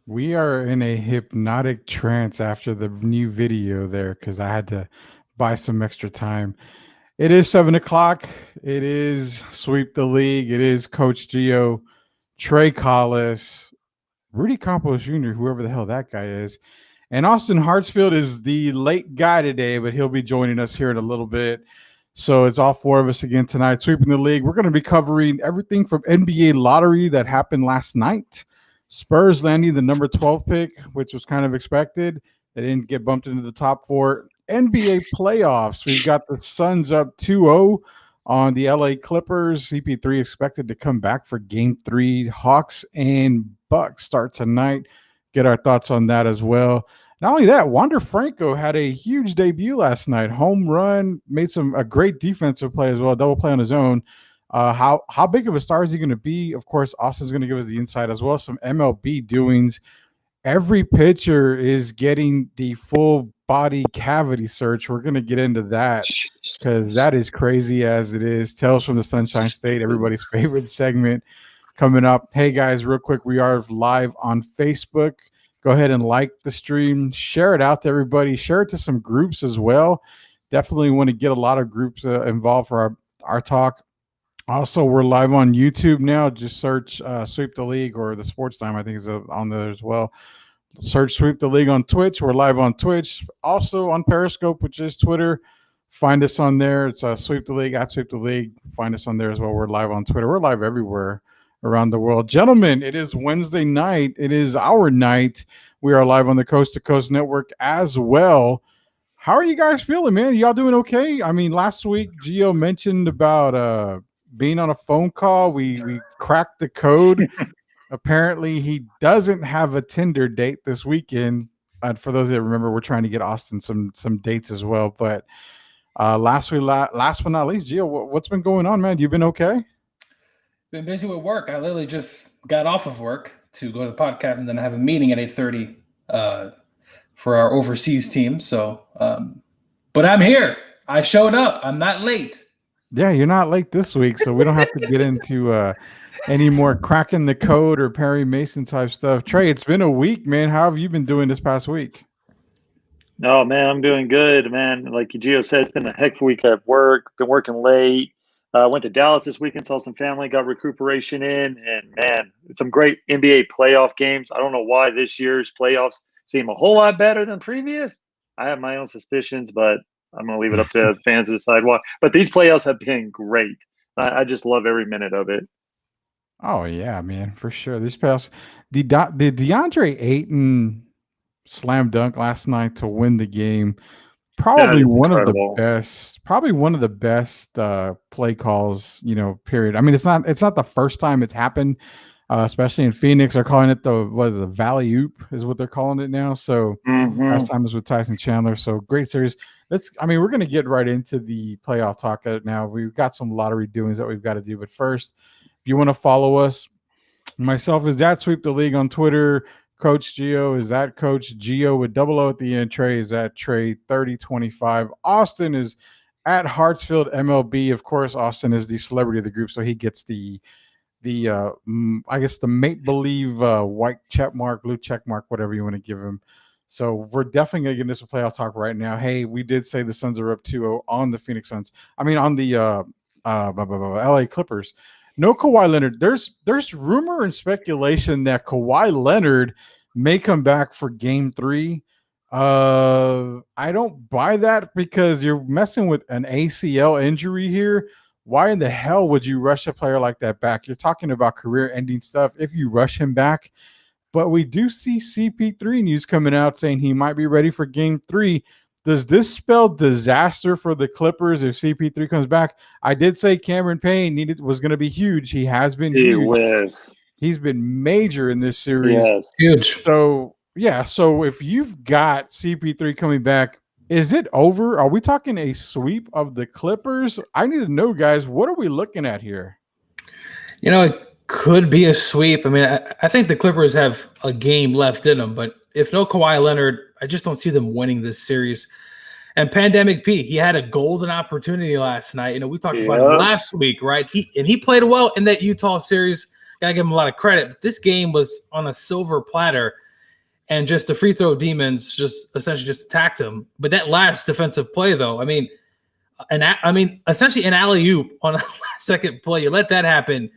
We are in a hypnotic trance after the new video there because I had to buy some extra time. It is 7 o'clock. It is Sweep the League. It is Coach Gio, Trey Collis, Rudy Campos Jr., whoever the hell that guy is. And Austin Hartsfield is the late guy today, but he'll be joining us here in a little bit. So it's all four of us again tonight, sweeping the league. We're going to be covering everything from NBA lottery that happened last night. Spurs landing the number 12 pick, which was kind of expected. They didn't get bumped into the top four. NBA playoffs. We've got the Suns up 2-0 on the LA Clippers. CP3 expected to come back for game 3. Hawks and Bucks start tonight. Get our thoughts on that as well. Not only that, Wander Franco had a huge debut last night. Home run, made a great defensive play as well, double play on his own. How big of a star is he going to be? Of course, Austin's going to give us the insight as well. Some MLB doings. Every pitcher is getting the full body cavity search. We're going to get into that because that is crazy as it is. Tales from the Sunshine State, everybody's favorite segment coming up. Hey, guys, real quick, we are live on Facebook. Go ahead and like the stream. Share it out to everybody. Share it to some groups as well. Definitely want to get a lot of groups involved for our talk. Also, we're live on YouTube now. Just search Sweep the League or the Sports Time, I think is on there as well. Search Sweep the League on Twitch. We're live on Twitch. Also on Periscope, which is Twitter. Find us on there. It's Sweep the League, at Sweep the League. Find us on there as well. We're live on Twitter. We're live everywhere around the world. Gentlemen, it is Wednesday night. It is our night. We are live on the Coast to Coast Network as well. How are you guys feeling, man? Y'all doing okay? I mean, last week, Gio mentioned about being on a phone call. We cracked the code. Apparently, he doesn't have a Tinder date this weekend. For those that remember, we're trying to get Austin some dates as well. But last but not least, Gio, what's been going on, man? You been okay? Been busy with work. I literally just got off of work to go to the podcast, and then I have a meeting at 8:30 for our overseas team. So, but I'm here. I showed up. I'm not late. Yeah, you're not late this week, so we don't have to get into any more cracking the code or Perry Mason type stuff. Trey, it's been a week, man. How have you been doing this past week? Oh, man, I'm doing good, man. Like Gio said, it's been a heck of a week at work. Been working late. Went to Dallas this weekend, saw some family, got recuperation in, and man, some great NBA playoff games. I don't know why this year's playoffs seem a whole lot better than previous. I have my own suspicions, but I'm going to leave it up to the fans to decide why. But these playoffs have been great. I just love every minute of it. Oh yeah, man, for sure. These playoffs, the DeAndre Ayton slam dunk last night to win the game. Probably one incredible. of the best. Probably one of the best play calls. Period. I mean, it's not the first time it's happened. Especially in Phoenix, they're calling it the Valley Oop is what they're calling it now. So last time was with Tyson Chandler. So great series. We're going to get right into the playoff talk now. We've got some lottery doings that we've got to do. But first, if you want to follow us, myself is at Sweep the League on Twitter. Coach Gio is at Coach Gio with double O at the end. Trey is at Trey 3025. Austin is at Hartsfield MLB. Of course, Austin is the celebrity of the group, so he gets the make believe white check mark, blue check mark, whatever you want to give him. So we're definitely gonna get into some playoff talk right now. Hey, we did say the Suns are up 2-0 on the Phoenix Suns. On the LA Clippers. No Kawhi Leonard. There's rumor and speculation that Kawhi Leonard may come back for game 3. I don't buy that because you're messing with an ACL injury here. Why in the hell would you rush a player like that back? You're talking about career-ending stuff if you rush him back. But we do see CP3 news coming out saying he might be ready for game 3. Does this spell disaster for the Clippers if CP3 comes back? I did say Cameron Payne was going to be huge. He has been huge. He's been major in this series. Yes. Huge. So, yeah. So if you've got CP3 coming back, is it over? Are we talking a sweep of the Clippers? I need to know, guys, what are we looking at here? It could be a sweep. I think the Clippers have a game left in them, but if no Kawhi Leonard, I just don't see them winning this series. And Pandemic P, he had a golden opportunity last night. We talked about him last week, right? He played well in that Utah series. Got to give him a lot of credit. But this game was on a silver platter. and just the free throw demons just essentially just attacked him. But that last defensive play, though, essentially an alley-oop on a second play, you let that happen.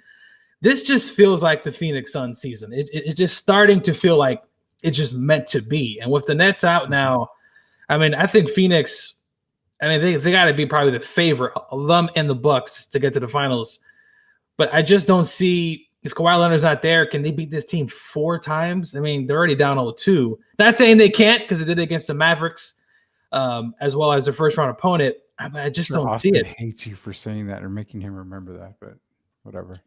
This just feels like the Phoenix Suns season. It's just starting to feel like it's just meant to be. And with the Nets out now, I think Phoenix, they got to be probably the favorite of them and the Bucks to get to the finals. But I just don't see, if Kawhi Leonard's not there, can they beat this team 4 times? They're already down 0-2. Not saying they can't, because they did it against the Mavericks, as well as their first-round opponent. I just don't Austin see it. Hates you for saying that or making him remember that, but whatever.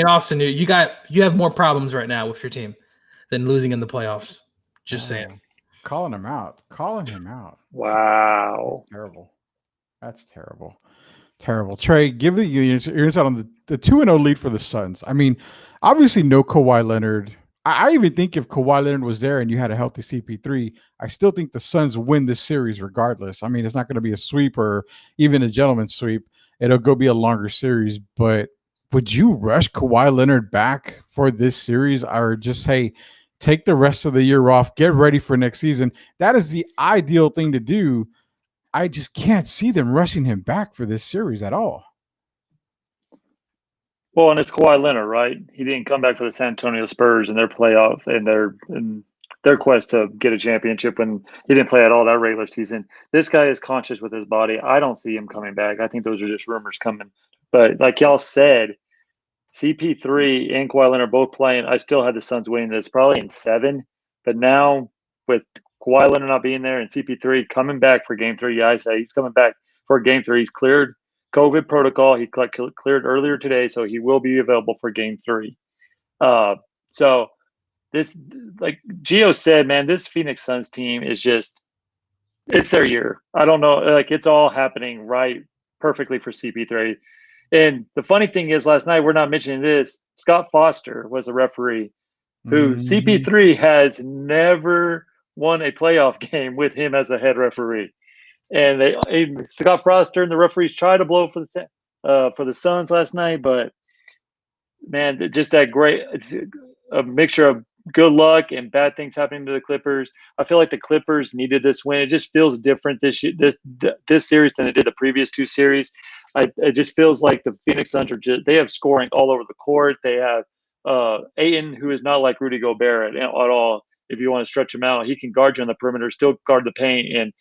Austin, you have more problems right now with your team than losing in the playoffs. Just saying. Calling him out. Wow. That's terrible. Trey, give it your insight on the 2-0 lead for the Suns. Obviously no Kawhi Leonard. I even think if Kawhi Leonard was there and you had a healthy CP3, I still think the Suns win this series regardless. It's not going to be a sweep or even a gentleman's sweep. It'll go be a longer series. But would you rush Kawhi Leonard back for this series, or just, hey, take the rest of the year off, get ready for next season? That is the ideal thing to do. I just can't see them rushing him back for this series at all. Well, and it's Kawhi Leonard, right? He didn't come back for the San Antonio Spurs in their playoff and their quest to get a championship when he didn't play at all that regular season. This guy is conscious with his body. I don't see him coming back. I think those are just rumors coming. But like y'all said, CP3 and Kawhi Leonard both playing. I still had the Suns winning this probably in 7. But now with Kawhi Leonard not being there and CP3 coming back for Game 3, I say he's coming back for Game 3. He's cleared COVID protocol. He cleared earlier today, so he will be available for Game 3. So this, like Gio said, man, this Phoenix Suns team is just, it's their year. I don't know, like it's all happening right perfectly for CP3. And the funny thing is, last night, we're not mentioning this, Scott Foster was a referee who CP3 has never won a playoff game with him as a head referee. And Scott Foster and the referees tried to blow for the Suns last night, but man, just that great a mixture of good luck and bad things happening to the Clippers. I feel like the Clippers needed this win. It just feels different this series than it did the previous 2 series. It just feels like the Phoenix Suns they have scoring all over the court. They have Ayton, who is not like Rudy Gobert at all. If you want to stretch him out, he can guard you on the perimeter, still guard the paint, and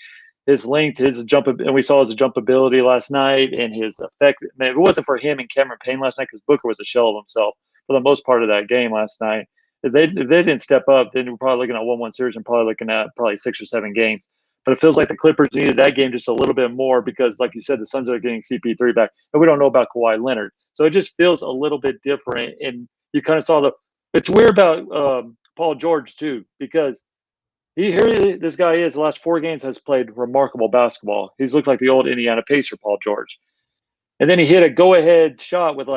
his length, his jump, and we saw his jump ability last night and his effect. Man, if it wasn't for him and Cameron Payne last night, because Booker was a shell of himself for the most part of that game last night. If they didn't step up, then we're probably looking at 1-1 series and probably looking at 6 or 7 games. But it feels like the Clippers needed that game just a little bit more because, like you said, the Suns are getting CP3 back, and we don't know about Kawhi Leonard. So it just feels a little bit different. And you kind of saw it's weird about Paul George too, because this guy is the last 4 games has played remarkable basketball. He's looked like the old Indiana Pacer, Paul George. And then he hit a go-ahead shot with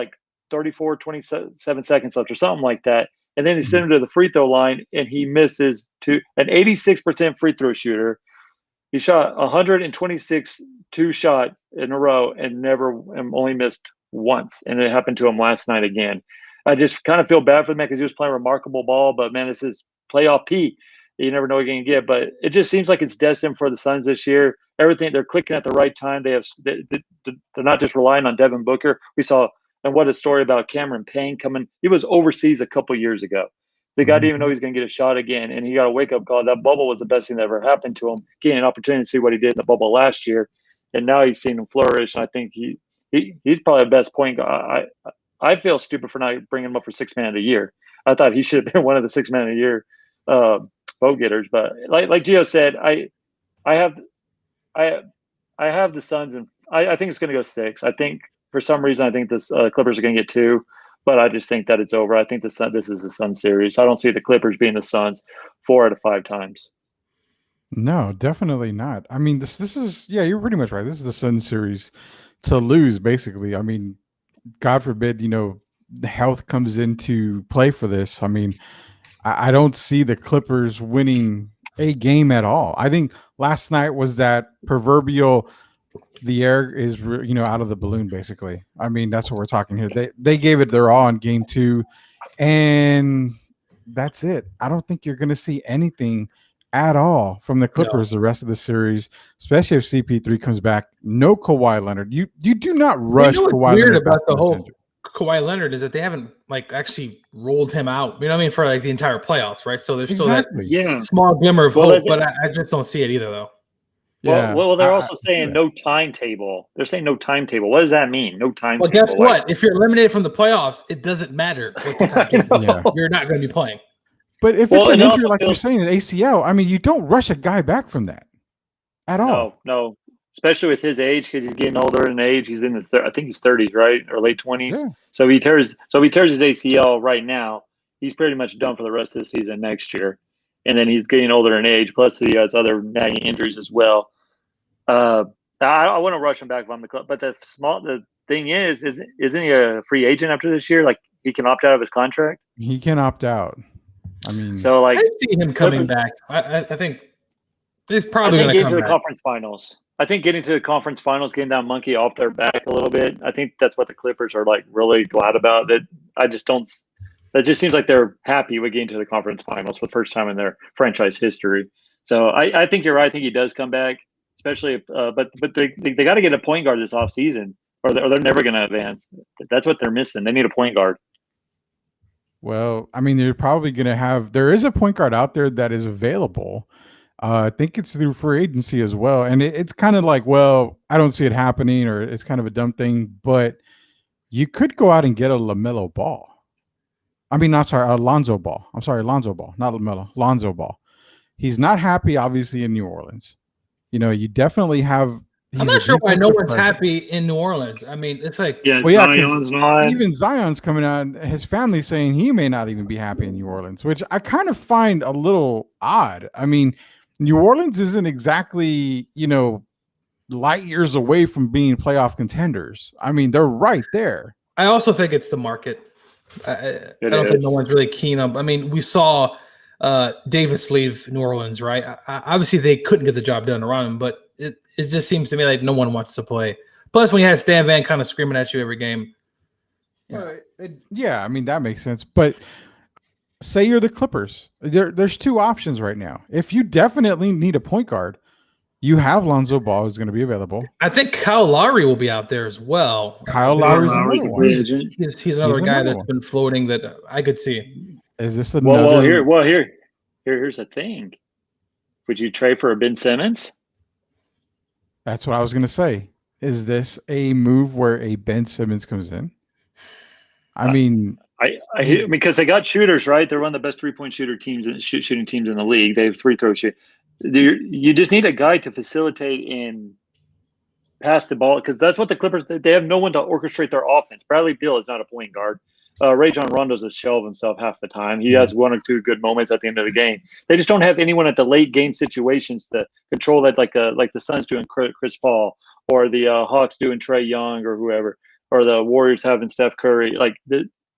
27 seconds left or something like that. And then he sent him to the free throw line, and he misses an 86% free throw shooter. He shot 126 2 shots in a row and only missed once. And it happened to him last night again. I just kind of feel bad for the man because he was playing remarkable ball, but man, this is playoff P. You never know what you're going to get, but it just seems like it's destined for the Suns this year. Everything, they're clicking at the right time. They're not just relying on Devin Booker. We saw, and what a story about Cameron Payne coming. He was overseas a couple years ago. The guy didn't even know he was going to get a shot again, and he got a wake-up call. That bubble was the best thing that ever happened to him, getting an opportunity to see what he did in the bubble last year, and now he's seen him flourish, and I think he's probably the best point guard. I feel stupid for not bringing him up for 6th man of the year. I thought he should have been one of the 6th man of the year vote getters, but like Gio said, I have the Suns, and I think it's going to go 6. I think for some reason I think this Clippers are going to get 2, but I just think that it's over. I think this is the Suns series. I don't see the Clippers being the Suns 4 out of 5 times. No, definitely not. This is, yeah, you're pretty much right. This is the Suns series to lose, basically. God forbid, the health comes into play for this. I don't see the Clippers winning a game at all. I think last night was that proverbial, the air is, out of the balloon, basically. That's what we're talking here. They gave it their all in Game 2, and that's it. I don't think you're going to see anything at all from the Clippers the rest of the series, especially if CP3 comes back. No Kawhi Leonard. You do not rush what's Kawhi weird Leonard about back the from whole injury. Kawhi Leonard is that they haven't like actually rolled him out. You know what I mean? For like the entire playoffs, right? So there's Exactly. still Yeah. that small glimmer of Well, hope, but I just don't see it either, though. Yeah. Well, they're also saying no timetable. They're saying no timetable. What does that mean? No timetable. Well, guess what? If you're eliminated from the playoffs, it doesn't matter what the timetable. Yeah. You're not going to be playing. But if it's an injury like you're saying, an ACL, I mean, you don't rush a guy back from that at all. No. Especially with his age, because he's getting older in age. He's in I think he's 30s, right, or late 20s. Yeah. So he tears his ACL right now. He's pretty much done for the rest of the season next year, and then he's getting older in age. Plus, he has other nagging injuries as well. I want to rush him back from the club, but the thing is, isn't he a free agent after this year? Like he can opt out of his contract. He can opt out. I mean, so like I see him coming back. I think he's probably going to get come to the back. conference finals. I think getting to the conference finals, getting that monkey off their back a little bit. I think that's what the Clippers are like really glad about. That I just don't. That just seems like they're happy with getting to the conference finals for the first time in their franchise history. So I think you're right. I think he does come back, especially if, but they got to get a point guard this offseason, or they're never going to advance. That's what they're missing. They need a point guard. Well, I mean, they're probably going to have. There is a point guard out there that is available. I think it's through free agency as well, and it's kind of like, well, I don't see it happening, or it's kind of a dumb thing. But you could go out and get a LaMelo Ball. I mean, not sorry, Lonzo Ball. I'm sorry, Lonzo Ball, not LaMelo. Lonzo Ball. He's not happy, obviously, in New Orleans. You know, you definitely have. I'm not sure why no one's happy in New Orleans. I mean, it's like Zion's not. Even Zion's coming out. His family saying he may not even be happy in New Orleans, which I kind of find a little odd. I mean, New Orleans isn't exactly, light years away from being playoff contenders. I mean, they're right there. I also think it's the market. I don't think no one's really keen on. I mean, we saw Davis leave New Orleans, right? Obviously, they couldn't get the job done around him, but it just seems to me like no one wants to play. Plus, when you have Stan Van kind of screaming at you every game. Yeah, I mean, that makes sense. But say you're the Clippers. There's two options right now. If you definitely need a point guard, you have Lonzo Ball who's going to be available. I think Kyle Lowry will be out there as well. Kyle Lowry's he's another guy that's been floating that I could see. Is this another? Here's the thing. Would you trade for a Ben Simmons? That's what I was going to say. Is this a move where a Ben Simmons comes in? I mean, because they got shooters, right? They're one of the best 3-point shooting teams in the league. They have free throw shoot. You just need a guy to facilitate and pass the ball, because that's what the Clippers. They have no one to orchestrate their offense. Bradley Beal is not a point guard. Rajon Rondo's a shell of himself half the time. He has one or two good moments at the end of the game. They just don't have anyone at the late game situations to control that, like the Suns doing Chris Paul, or the Hawks doing Trae Young, or whoever, or the Warriors having Steph Curry. Like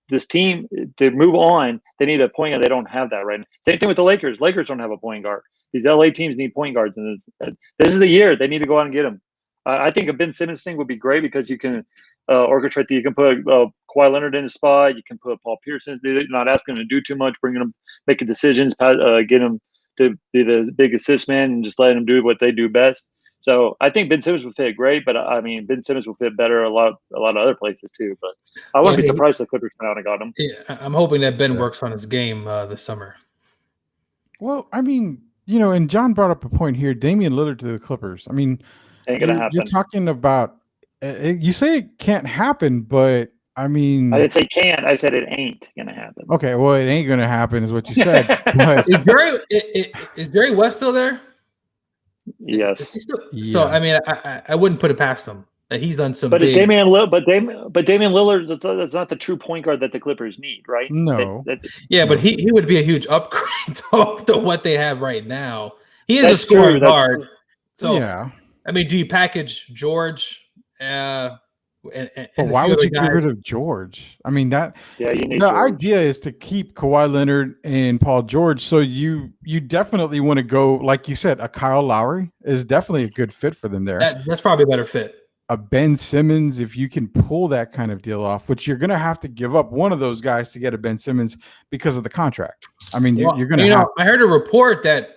this team, to move on, they need a point guard. They don't have that right now. Same thing with the Lakers. Lakers don't have a point guard. These LA teams need point guards, and this is the year they need to go out and get them. I think a Ben Simmons thing would be great, because you can orchestrate. You can put Kawhi Leonard in a spot. You can put Paul Pierce in. They're not asking him to do too much, bringing him, making decisions, get him to be the big assist man, and just letting them do what they do best. So I think Ben Simmons would fit great, but I mean, Ben Simmons would fit better a lot of other places too. But I wouldn't be surprised if the Clippers went out and got him. Yeah, I'm hoping that Ben works on his game this summer. Well, I mean, and John brought up a point here. Damian Lillard to the Clippers. I mean, ain't gonna happen. You're talking about. You say it can't happen, but I mean, I didn't say can't. I said it ain't gonna happen. Okay, well, it ain't gonna happen, is what you said. But is Jerry West still there? Yes. So I mean, I wouldn't put it past him. He's done some. But it's Damian Lillard. But Damian Lillard, that's not the true point guard that the Clippers need, right? No. But he would be a huge upgrade to what they have right now. He is a scoring guard. So yeah. I mean, do you package George? But why would you get rid of George? I mean, the idea is to keep Kawhi Leonard and Paul George. So you definitely want to go, like you said, a Kyle Lowry is definitely a good fit for them there. That's probably a better fit. A Ben Simmons, if you can pull that kind of deal off, which you're going to have to give up one of those guys to get a Ben Simmons because of the contract. I mean, you're going to have. I heard a report that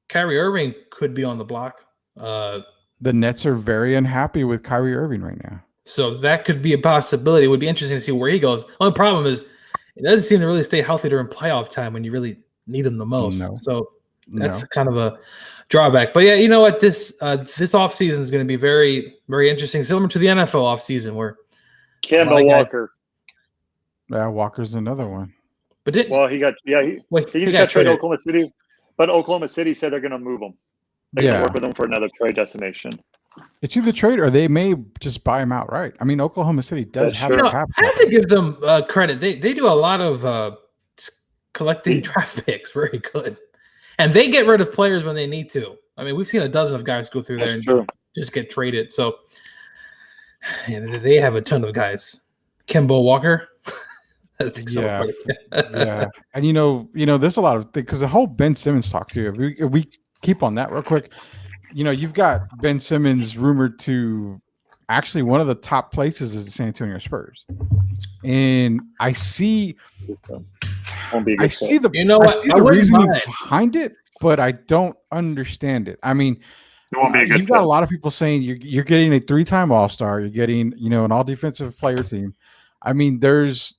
Kyrie Irving could be on the block. The Nets are very unhappy with Kyrie Irving right now. So that could be a possibility. It would be interesting to see where he goes. Only problem is it doesn't seem to really stay healthy during playoff time when you really need him the most. No. So that's kind of a drawback. But yeah, you know what? This offseason is going to be very, very interesting, similar to the NFL offseason where Kemba Walker. Yeah, Walker's another one. But he got traded to Oklahoma City, but Oklahoma City said they're going to move him. They can work with him for another trade destination. It's either trade or they may just buy him outright. I mean, Oklahoma City does have a cap. I have to give them credit. They do a lot of collecting draft picks. Very good. And they get rid of players when they need to. I mean, we've seen a dozen of guys go through there and just get traded. So they have a ton of guys. Kemba Walker. Yeah. And you know, there's a lot of because the whole Ben Simmons talk too. If we keep on that real quick, you've got Ben Simmons rumored to actually one of the top places is the San Antonio Spurs, and I see the reasoning behind it, but I don't understand it. I mean, you've got a lot of people saying you're getting a 3-time All-Star, you're getting an all-defensive player team. I mean, there's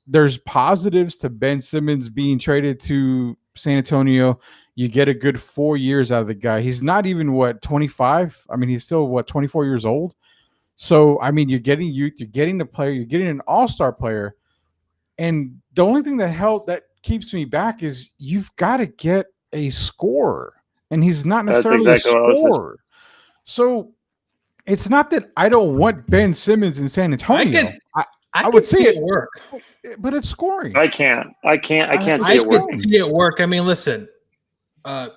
positives to Ben Simmons being traded to San Antonio. You get a good 4 years out of the guy. He's not even 25. I mean, he's still 24 years old. So I mean, you're getting youth, you're getting the player, you're getting an all-star player. And the only thing that keeps me back is you've got to get a scorer, and he's not necessarily a scorer. So it's not that I don't want Ben Simmons in San Antonio. I would see it work, but it's scoring. I can't see it work. See it work. I mean, listen, I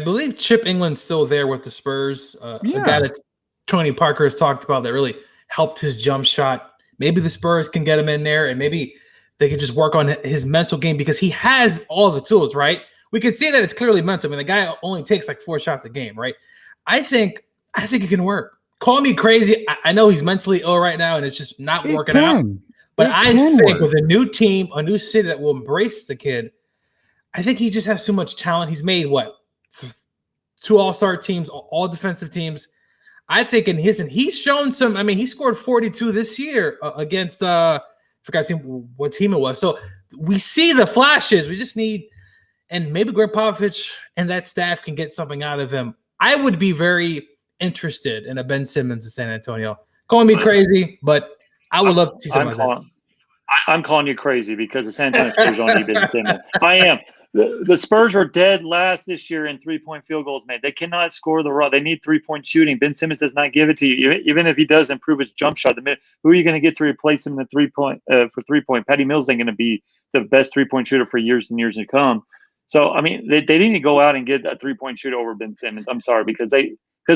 believe Chip England's still there with the Spurs. A guy that Tony Parker has talked about that really helped his jump shot. Maybe the Spurs can get him in there, and maybe they could just work on his mental game because he has all the tools, right? We can see that it's clearly mental. I mean, the guy only takes like 4 shots a game, right? I think it can work. Call me crazy. I know he's mentally ill right now, and it's just not working out. But I think with a new team, a new city that will embrace the kid, I think he just has too much talent. He's made 2 all-star teams, all defensive teams. I think he's shown some. I mean, he scored 42 this year against forgot what team it was. So we see the flashes. We just need, and maybe Greg Popovich and that staff can get something out of him. I would be very interested in a Ben Simmons in San Antonio. Calling me crazy, but I would love to see something like that. I'm calling you crazy because the San Antonio Spurs don't need Ben Simmons. I am. The Spurs were dead last this year in 3-point field goals made. They cannot score the raw. They need 3-point shooting. Ben Simmons does not give it to you. Even if he does improve his jump shot, who are you going to get to replace him in the 3-point for 3-point? Patty Mills ain't going to be the best 3-point shooter for years and years to come. So I mean, they need to go out and get that 3-point shooter over Ben Simmons. I'm sorry because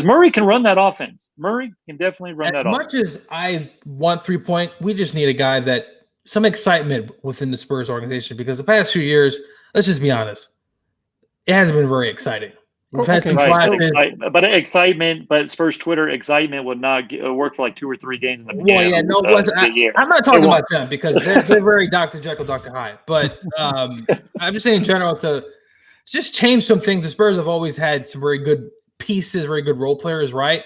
Murray can run that offense. Murray can definitely run that offense. As much as I want 3-point, we just need a guy that some excitement within the Spurs organization because the past few years, let's just be honest, it hasn't been very exciting. We've had some but Spurs Twitter excitement would not work for like 2 or 3 games in the beginning. I'm not talking about them because they're very Dr. Jekyll, Dr. Hyde. But I'm just saying in general to just change some things. The Spurs have always had some very good pieces, very good role players, right?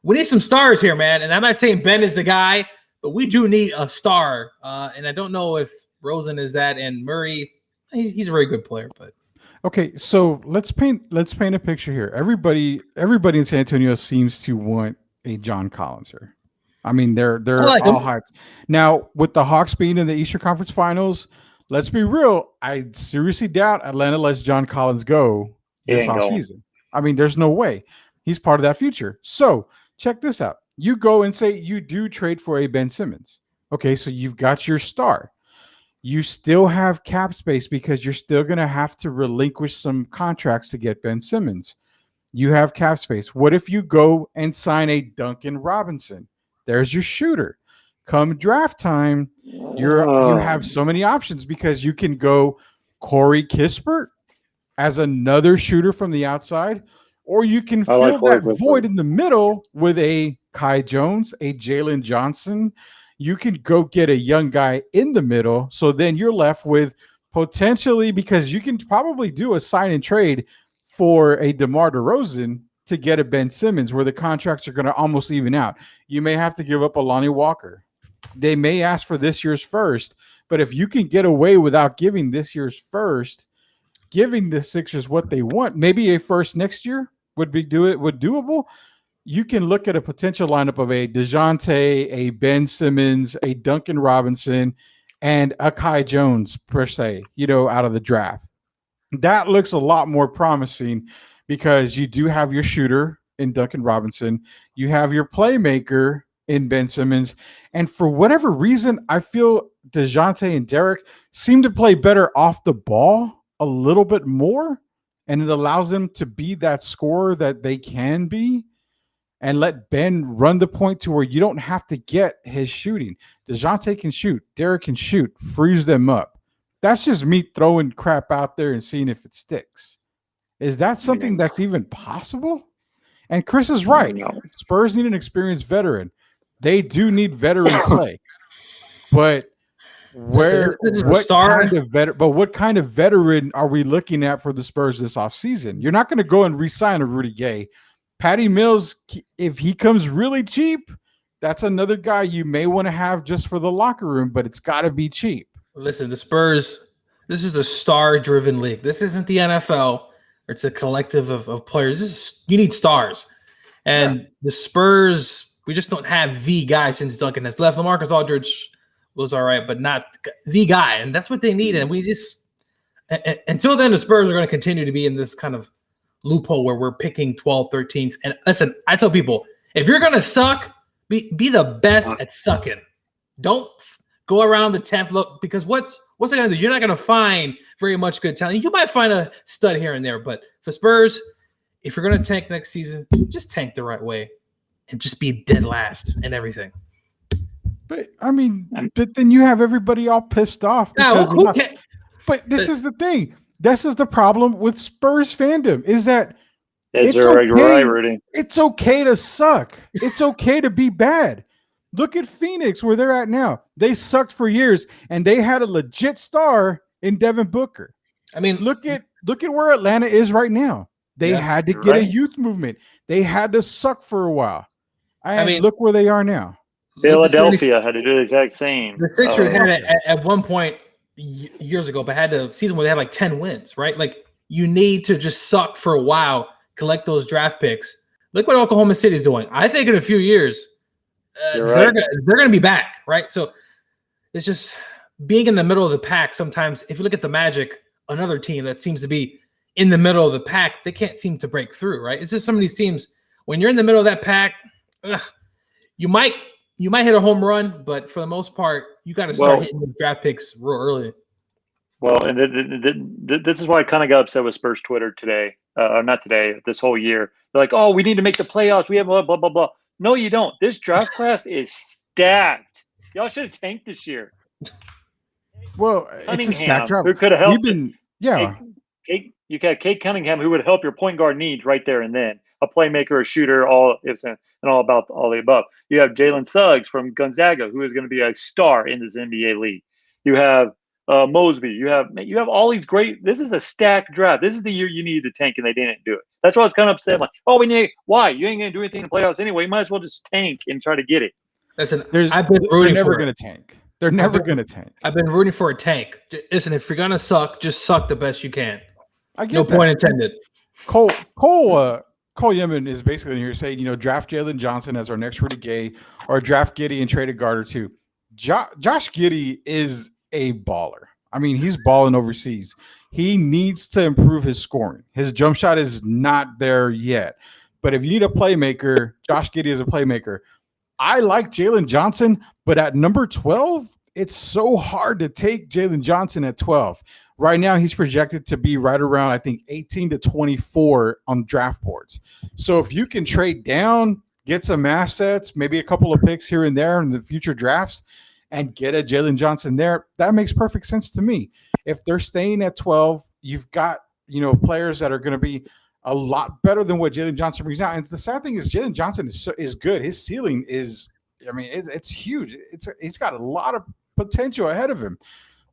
We need some stars here, man. And I'm not saying Ben is the guy, but we do need a star. And I don't know if Rosen is that, and Murray, he's a very good player. But okay, so let's paint a picture here. Everybody in San Antonio seems to want a John Collins here. I mean, they're all hyped. Now, with the Hawks being in the Eastern Conference Finals, let's be real. I seriously doubt Atlanta lets John Collins go this offseason. I mean, there's no way. He's part of that future. So check this out. You go and say you do trade for a Ben Simmons. Okay, so you've got your star. You still have cap space because you're still going to have to relinquish some contracts to get Ben Simmons. You have cap space. What if you go and sign a Duncan Robinson? There's your shooter. Come draft time, you have so many options because you can go Corey Kispert as another shooter from the outside, or you can fill that void in the middle with a Kai Jones, a Jalen Johnson. You can go get a young guy in the middle, so then you're left with potentially, because you can probably do a sign and trade for a DeMar DeRozan to get a Ben Simmons where the contracts are going to almost even out. You may have to give up a Lonnie Walker. They may ask for this year's first, but if you can get away without giving this year's first, giving the Sixers what they want, maybe a first next year would doable. You can look at a potential lineup of a DeJounte, a Ben Simmons, a Duncan Robinson, and a Kai Jones per se, out of the draft. That looks a lot more promising because you do have your shooter in Duncan Robinson. You have your playmaker in Ben Simmons. And for whatever reason, I feel DeJounte and Derek seem to play better off the ball a little bit more. And it allows them to be that scorer that they can be and let Ben run the point to where you don't have to get his shooting. DeJounte can shoot. Derek can shoot. Freeze them up. That's just me throwing crap out there and seeing if it sticks. Is that something that's even possible? And Chris is right. Spurs need an experienced veteran. They do need veteran play. But what kind of veteran are we looking at for the Spurs this offseason? You're not going to go and re-sign a Rudy Gay. Patty Mills, if he comes really cheap, that's another guy you may want to have just for the locker room, but it's got to be cheap. Listen, the Spurs, this is a star-driven league. This isn't the NFL. It's a collective of players. You need stars. And the Spurs, we just don't have the guy since Duncan has left. LaMarcus Aldridge was all right, but not the guy. And that's what they need. And we just – until then, the Spurs are going to continue to be in this kind of loophole where we're picking 12, 13s. And listen, I tell people, if you're going to suck, be the best at sucking. Don't go around the 10th look, because what's it going to do? You're not going to find very much good talent. You might find a stud here and there, but for Spurs, if you're going to tank next season, just tank the right way and just be dead last and everything. But then you have everybody all pissed off. But this is the thing. This is the problem with Spurs fandom is that it's okay to suck. It's okay to be bad. Look at Phoenix, where they're at now. They sucked for years, and they had a legit star in Devin Booker. I mean, look at where Atlanta is right now. They had to get a youth movement. They had to suck for a while. Look where they are now. Philadelphia had to do the exact same. The Sixers had it at one point years ago, but had a season where they had like 10 wins, right? Like, you need to just suck for a while, collect those draft picks. Look what Oklahoma City is doing. I think in a few years, they're going to be back, right? So it's just being in the middle of the pack. Sometimes if you look at the Magic, another team that seems to be in the middle of the pack, they can't seem to break through, right? It's just some of these teams, when you're in the middle of that pack, you might hit a home run, but for the most part, you got to start hitting the draft picks real early. Well, and this is why I kind of got upset with Spurs Twitter today, or not today, this whole year. They're like, "Oh, we need to make the playoffs. We have blah blah blah blah." No, you don't. This draft class is stacked. Y'all should have tanked this year. Well, it's a stacked draft. Who could have helped? You got Kate Cunningham, who would help your point guard needs right there and then. A playmaker, a shooter, all about all the above. You have Jalen Suggs from Gonzaga, who is going to be a star in this NBA league. You have Mosby. You have all these great. This is a stacked draft. This is the year you needed to tank, and they didn't do it. That's why I was kind of upset. Like, why? You ain't going to do anything in the playoffs anyway. You might as well just tank and try to get it. Listen, I've been rooting. They're never going to tank. They're never going to tank. I've been rooting for a tank. Listen, if you're going to suck, just suck the best you can. I get no that. point intended. Cole Yemen is basically here saying, draft Jalen Johnson as our next Rudy Gay, or draft Giddey and trade a guard or two. Josh Giddey is a baller. I mean, he's balling overseas. He needs to improve his scoring. His jump shot is not there yet. But if you need a playmaker, Josh Giddey is a playmaker. I like Jalen Johnson, but at number 12, it's so hard to take Jalen Johnson at 12. Right now, he's projected to be right around, I think, 18 to 24 on draft boards. So if you can trade down, get some assets, maybe a couple of picks here and there in the future drafts, and get a Jalen Johnson there, that makes perfect sense to me. If they're staying at 12, you've got, players that are going to be a lot better than what Jalen Johnson brings out. And the sad thing is Jalen Johnson is good. His ceiling is, it's huge. He's got a lot of potential ahead of him.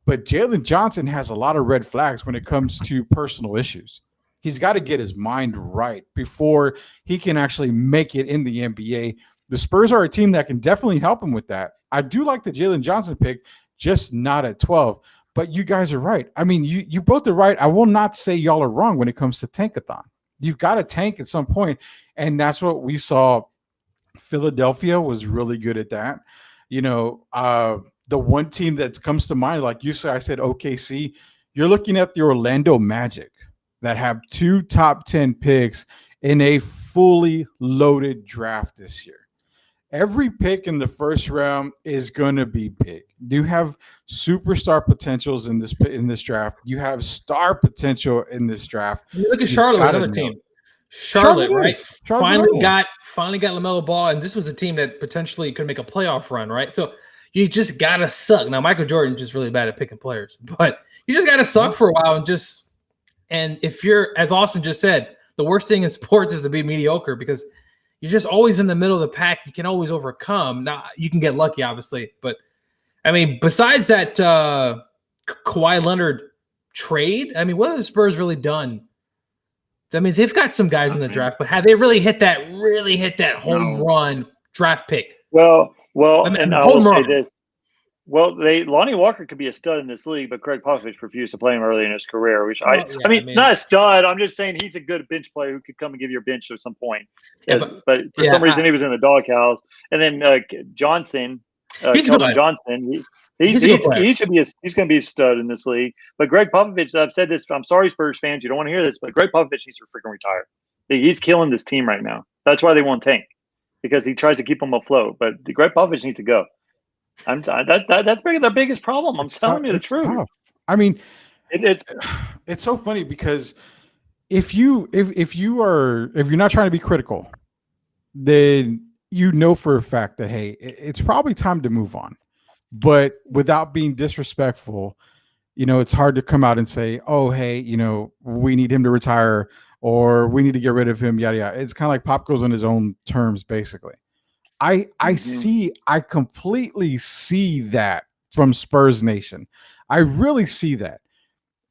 But Jalen Johnson has a lot of red flags when it comes to personal issues. He's got to get his mind right before he can actually make it in the NBA. The Spurs are a team that can definitely help him with that. I do like the Jalen Johnson pick, just not at 12. But you guys are right. I mean, you both are right. I will not say y'all are wrong when it comes to tankathon. You've got to tank at some point, and that's what we saw. Philadelphia was really good at that. The one team that comes to mind, like you said, I said OKC. You're looking at the Orlando Magic that have 2 top 10 picks in a fully loaded draft this year. Every pick in the first round is going to be big. You have superstar potentials in this draft. You have star potential in this draft. Look at Charlotte, another team. Charlotte, right? Finally got LaMelo Ball, and this was a team that potentially could make a playoff run, right? So you just gotta suck. Now Michael Jordan just really bad at picking players, but you just gotta suck for a while and if you're, as Austin just said, the worst thing in sports is to be mediocre because you're just always in the middle of the pack. You can always overcome. Now you can get lucky, obviously, but I mean, besides that Kawhi Leonard trade, I mean, what have the Spurs really done? I mean, they've got some guys in the draft, but have they really hit that home run draft pick? Well, and I will say this. Well, Lonnie Walker could be a stud in this league, but Greg Popovich refused to play him early in his career, which I mean, not a stud. I'm just saying he's a good bench player who could come and give you a bench at some point. Yeah, but for some reason, he was in the doghouse. And then Johnson, Johnson, he should be he's going to be a stud in this league. But Greg Popovich, I've said this. I'm sorry, Spurs fans, you don't want to hear this, but Greg Popovich needs to freaking retire. He's killing this team right now. That's why they won't tank, because he tries to keep them afloat. But Greg Popovich needs to go. That's the biggest problem. I'm telling you the truth. Tough. I mean, it's so funny because if you're not trying to be critical, then you know for a fact that hey, it's probably time to move on. But without being disrespectful, it's hard to come out and say, oh, hey, we need him to retire or we need to get rid of him. Yada yada. It's kind of like Pop goes on his own terms, basically. I completely see that from Spurs Nation. I really see that.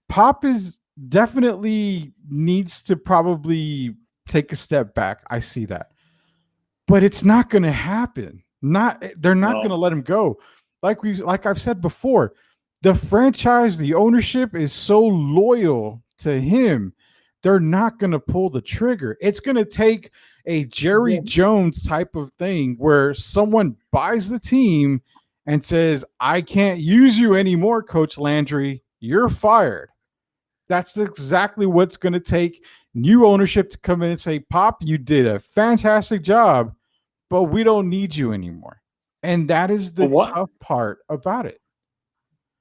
Pop is definitely needs to probably take a step back. I see that. But it's not going to happen. They're not going to let him go. Like I've said before, the franchise, the ownership is so loyal to him. They're not going to pull the trigger. It's going to take a Jerry Jones type of thing where someone buys the team and says, I can't use you anymore, Coach Landry. You're fired. That's exactly what's going to take new ownership to come in and say, Pop, you did a fantastic job, but we don't need you anymore. And that is the tough part about it.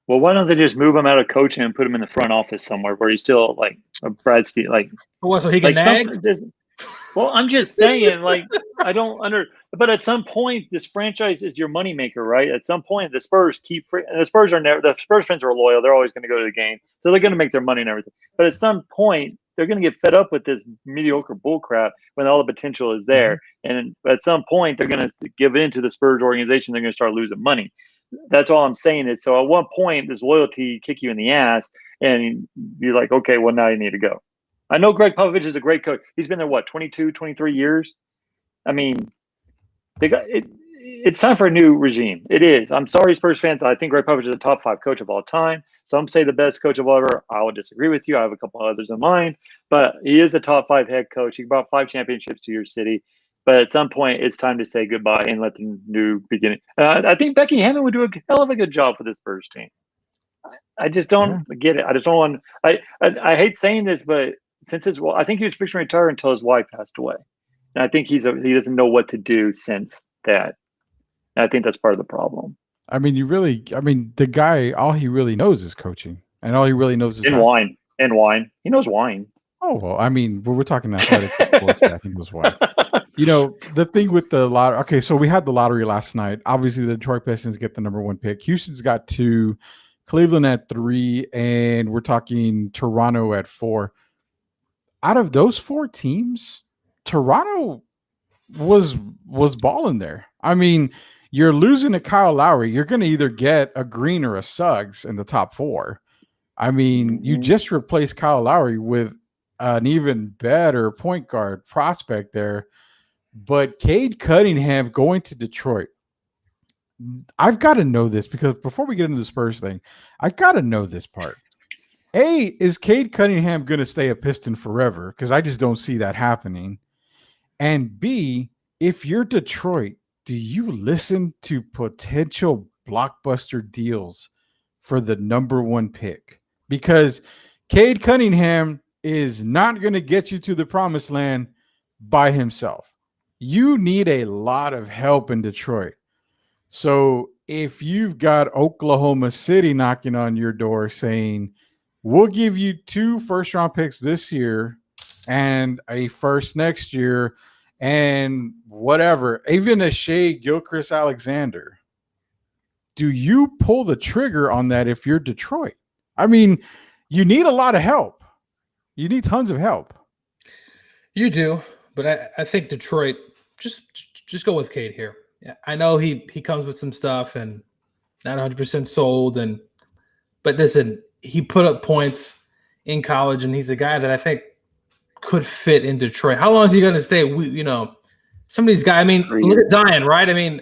Well, why don't they just move him out of coaching and put him in the front office somewhere where he's still like a Brad Steve, like so he can nag? Well, I'm just saying, like, but at some point, this franchise is your moneymaker, right? At some point, the Spurs the Spurs fans are loyal. They're always going to go to the game. So they're going to make their money and everything. But at some point, they're going to get fed up with this mediocre bullcrap when all the potential is there. And at some point, they're going to give in to the Spurs organization. They're going to start losing money. That's all I'm saying is, so at one point, this loyalty kick you in the ass and you're like, okay, well, now you need to go. I know Greg Popovich is a great coach. He's been there, 22, 23 years? I mean, it's time for a new regime. It is. I'm sorry, Spurs fans. I think Greg Popovich is a top 5 coach of all time. Some say the best coach of all ever. I would disagree with you. I have a couple others in mind. But he is a top 5 head coach. He brought 5 championships to your city. But at some point, it's time to say goodbye and let the new beginning. I think Becky Hammond would do a hell of a good job for this Spurs team. I just don't get it. I just don't want. I hate saying this, but I think he was fixing to retire until his wife passed away, and I think he doesn't know what to do since that. And I think that's part of the problem. I mean, the guy, all he really knows is coaching, and all he really knows is wine. And wine. He knows wine. Oh well, I mean, we're talking athletic. He knows wine. The thing with the lottery. Okay, so we had the lottery last night. Obviously, the Detroit Pistons get the number 1 pick. Houston's got 2, Cleveland at 3, and we're talking Toronto at 4. Out of those 4 teams, Toronto was balling there. I mean, You're losing to Kyle Lowry. You're going to either get a Green or a Suggs in the top 4. I mean, you just replaced Kyle Lowry with an even better point guard prospect there. But Cade Cunningham going to Detroit, I've got to know this because before we get into the Spurs thing, I got to know this part. A, is Cade Cunningham going to stay a Piston forever? Because I just don't see that happening. And B, if you're Detroit, do you listen to potential blockbuster deals for the number 1 pick? Because Cade Cunningham is not going to get you to the promised land by himself. You need a lot of help in Detroit. So if you've got Oklahoma City knocking on your door saying, we'll give you 2 first-round picks this year and a first next year and whatever, even a Shea Gilchrist-Alexander, do you pull the trigger on that if you're Detroit? I mean, you need a lot of help. You need tons of help. You do, but I think Detroit, just go with Cade here. Yeah, I know he comes with some stuff and not 100% sold, but listen, he put up points in college, and he's a guy that I think could fit in Detroit. How long is he going to stay? Some of these guys. I mean, look at Zion, right? I mean,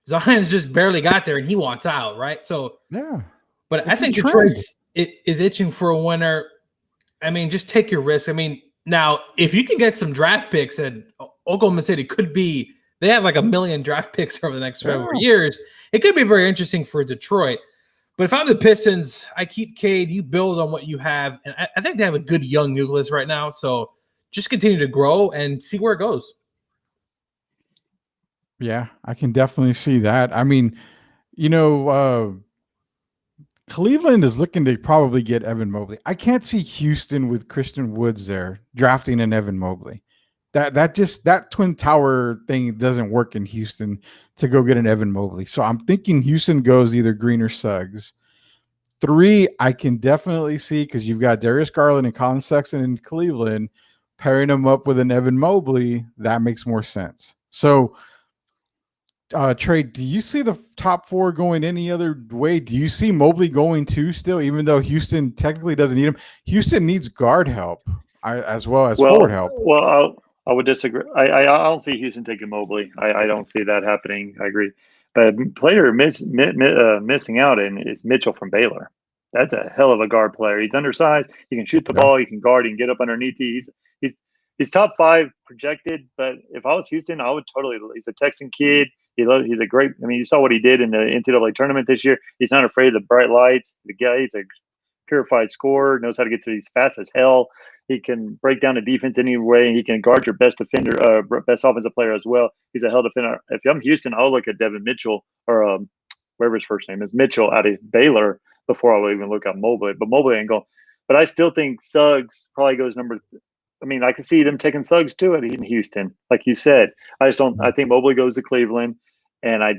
Zion's just barely got there, and he wants out, right? So yeah, but I think Detroit is itching for a winner. I mean, just take your risk. I mean, now if you can get some draft picks, and Oklahoma City could be. They have like 1 million draft picks over the next 4 years. It could be very interesting for Detroit. But if I'm the Pistons, I keep Cade. You build on what you have. And I think they have a good young nucleus right now. So just continue to grow and see where it goes. Yeah, I can definitely see that. I mean, Cleveland is looking to probably get Evan Mobley. I can't see Houston with Christian Woods there drafting an Evan Mobley. That Twin Tower thing doesn't work in Houston to go get an Evan Mobley. So I'm thinking Houston goes either Green or Suggs. 3, I can definitely see because you've got Darius Garland and Colin Sexton in Cleveland pairing them up with an Evan Mobley. That makes more sense. So, Trey, do you see the top 4 going any other way? Do you see Mobley going 2 still, even though Houston technically doesn't need him? Houston needs guard help as well as forward help. Well, I would disagree. I don't see Houston taking Mobley. I don't see that happening. I agree. But player missing out in is Mitchell from Baylor. That's a hell of a guard player. He's undersized. He can shoot the ball. He can guard. He can get up underneath. He's top 5 projected. But if I was Houston, I would totally. He's a Texan kid. He's a great. I mean, you saw what he did in the NCAA tournament this year. He's not afraid of the bright lights. The guy, he's a purified scorer. Knows how to get to these fast as hell. He can break down the defense anyway. He can guard your best defender, best offensive player as well. He's a hell defender. If I'm Houston, I'll look at Devin Mitchell or whatever his first name is, Mitchell out of Baylor before I will even look at Mobley. But Mobley ain't going. But I still think Suggs probably goes number. I mean, I can see them taking Suggs too in Houston, like you said. I just don't. I think Mobley goes to Cleveland, and I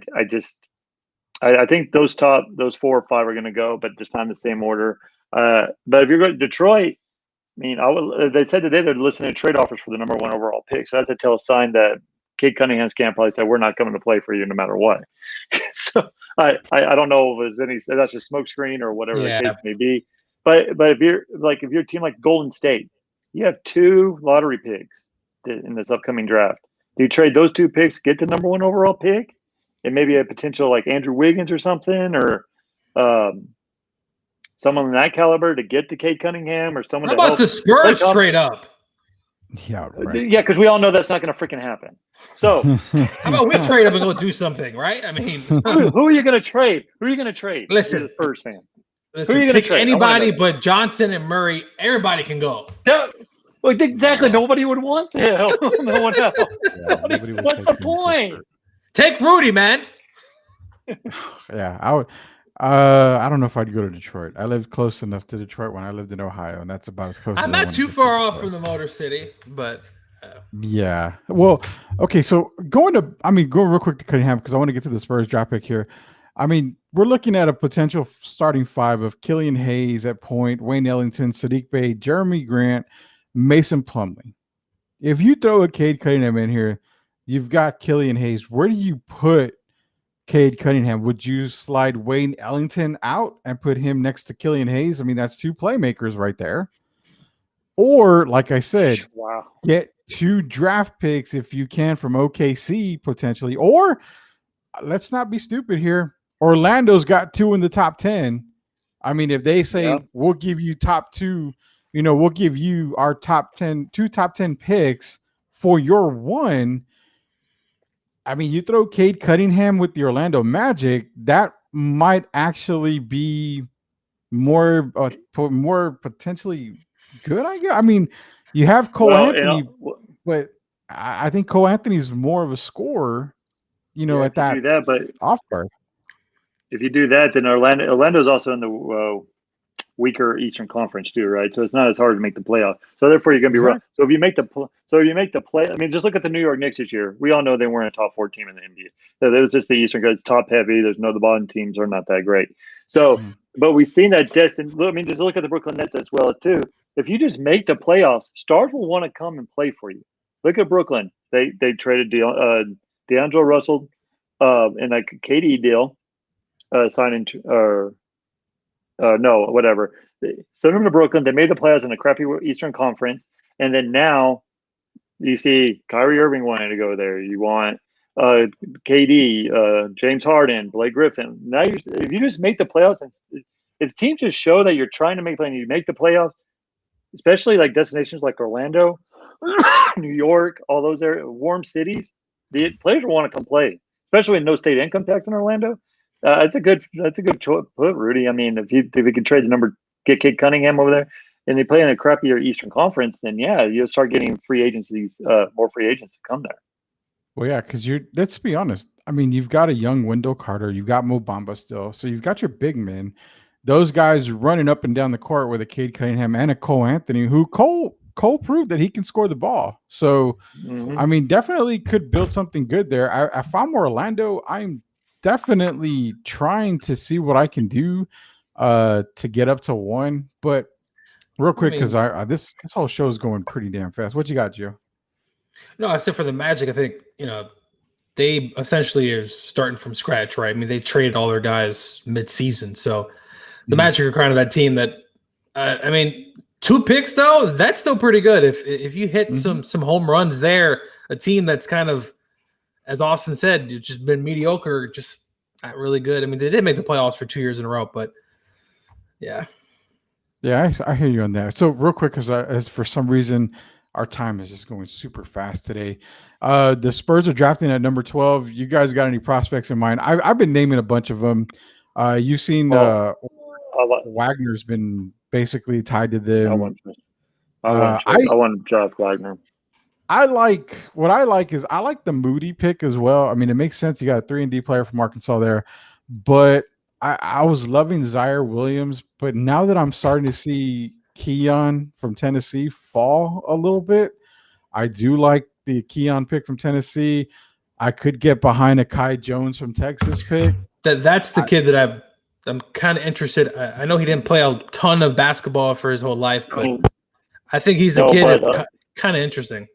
think those 4 or 5 are going to go, but just not in the same order. But if you're going to Detroit. I mean, they said today they're listening to trade offers for the number 1 overall pick. So that's a tell sign that Cade Cunningham's camp probably said, we're not coming to play for you no matter what. So I don't know if there's that's just smoke screen or whatever the case may be. But if you're a team like Golden State, you have 2 lottery picks in this upcoming draft. Do you trade those 2 picks, get the number 1 overall pick, and maybe a potential like Andrew Wiggins or something, or someone in that caliber to get to Cade Cunningham, or someone? How about the Spurs trade up? Yeah, right. Yeah, because we all know that's not going to freaking happen. So, how about we trade up and go do something, right? I mean, who are you going to trade? Who are you going to trade? Listen, Spurs fan. Listen, who are you going to trade? Anybody but Johnson and Murray. Everybody can go. Well, exactly. Nobody would want them. No one else. What's the point? Take Rudy, man. Yeah, I would. I don't know if I'd go to Detroit. I lived close enough to Detroit when I lived in Ohio, and that's about as close. I'm not too far off from the Motor City, but yeah. Well, okay. So going real quick to Cunningham because I want to get to the Spurs draft pick here. I mean, we're looking at a potential starting 5 of Killian Hayes at point, Wayne Ellington, Sadiq Bey, Jeremy Grant, Mason Plumlee. If you throw a Cade Cunningham in here, you've got Killian Hayes. Where do you put Cade Cunningham, would you slide Wayne Ellington out and put him next to Killian Hayes? I mean, that's two playmakers right there. Or, like I said, Wow. get 2 draft picks if you can from OKC potentially. Or let's not be stupid here. Orlando's got 2 in the top 10. I mean, if they say we'll give you top 2, we'll give you our top 10, 2 top 10 picks for your 1. I mean, you throw Cade Cunningham with the Orlando Magic, that might actually be more potentially good, I guess. I mean, you have Cole Anthony, but I think Cole Anthony's more of a scorer, at that, off guard. If you do that, then Orlando's also in the weaker Eastern Conference too, right? So it's not as hard to make the playoff. So therefore, you're going to be rough. So if you make the play, I mean, just look at the New York Knicks this year. We all know they weren't a top 4 team in the NBA. So it was just the Eastern because it's top heavy. There's the bottom teams are not that great. So, but we've seen that destined. I mean, just look at the Brooklyn Nets as well too. If you just make the playoffs, stars will want to come and play for you. Look at Brooklyn. They traded D'Angelo Russell in like a KD deal, signing no, whatever. Send them to Brooklyn. They made the playoffs in a crappy Eastern Conference, and then now you see Kyrie Irving wanting to go there. You want KD, James Harden, Blake Griffin. Now, if you just make the playoffs, if teams just show that you're trying to make play and you make the playoffs, especially like destinations like Orlando, New York, all those warm cities, the players will want to come play, especially with no state income tax in Orlando. That's a good choice, Rudy. I mean, if we could trade the number, get Cade Cunningham over there, and they play in a crappier Eastern Conference, then yeah, you'll start getting more free agents to come there. Well, yeah, because let's be honest. I mean, you've got a young Wendell Carter, you've got Mo Bamba still, so you've got your big men. Those guys running up and down the court with a Cade Cunningham and a Cole Anthony, who Cole proved that he can score the ball. So, I mean, definitely could build something good there. If I'm Orlando, I'm definitely trying to see what I can do to get up to 1. But real quick, because this whole show is going pretty damn fast. What you got, Joe? No, I said for the Magic, I think they essentially are starting from scratch, right? I mean, they traded all their guys mid-season, so the Magic are kind of that team that I mean, 2 picks though, that's still pretty good. If you hit some home runs there, a team that's kind of, as Austin said, it's just been mediocre, just not really good. I mean, they did make the playoffs for 2 years in a row, but yeah. Yeah, I hear you on that. So real quick, because as for some reason, our time is just going super fast today. The Spurs are drafting at number 12. You guys got any prospects in mind? I've been naming a bunch of them. You've seen Wagner's been basically tied to them. I want to draft Wagner. I like the Moody pick as well. I mean, it makes sense. You got a 3-and-D player from Arkansas there, but I was loving Zaire Williams. But now that I'm starting to see Keon from Tennessee fall a little bit, I do like the Keon pick from Tennessee. I could get behind a Kai Jones from Texas pick. That's the kid that I'm kind of interested. I know he didn't play a ton of basketball for his whole life, but I think he's a kid that's kind of interesting.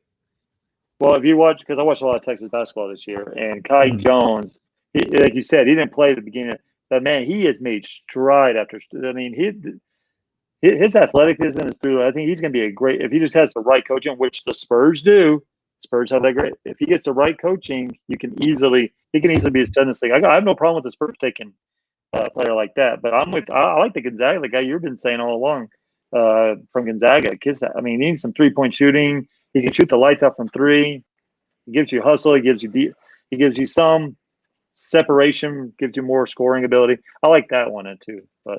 Well, if you watch, because I watched a lot of Texas basketball this year, and Kai Jones, like you said, he didn't play at the beginning, but man, he has made stride after. I mean, his athleticism is through. I think he's going to be a great, if he just has the right coaching, which the Spurs do. Spurs have that great. If he gets the right coaching, he can easily be a stud in this league. I have no problem with the Spurs taking a player like that, but I like the Gonzaga, the guy you've been saying all along, from Gonzaga. I mean, he needs some 3-point shooting. He can shoot the lights out from 3. He gives you hustle. He gives you some separation. Gives you more scoring ability. I like that one too. But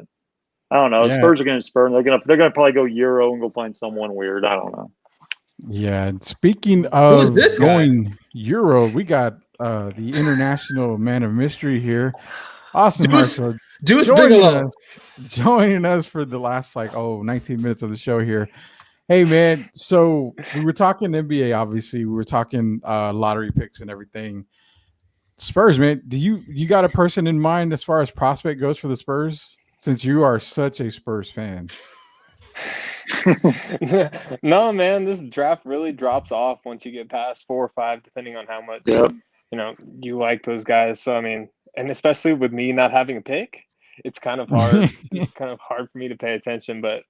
I don't know. Yeah. Spurs are going to spur. They're going to probably go Euro and go find someone weird. I don't know. Yeah. Speaking of going Euro, we got the international man of mystery here, Austin Hartzell. Deuce Bigelow joining us for the last 19 minutes of the show here. Hey man, so we were talking NBA, obviously. We were talking lottery picks and everything. Spurs, man, do you got a person in mind as far as prospect goes for the Spurs? Since you are such a Spurs fan. No, man, this draft really drops off once you get past 4 or 5, depending on how much you like those guys. So I mean, and especially with me not having a pick, it's kind of hard. It's kind of hard for me to pay attention. But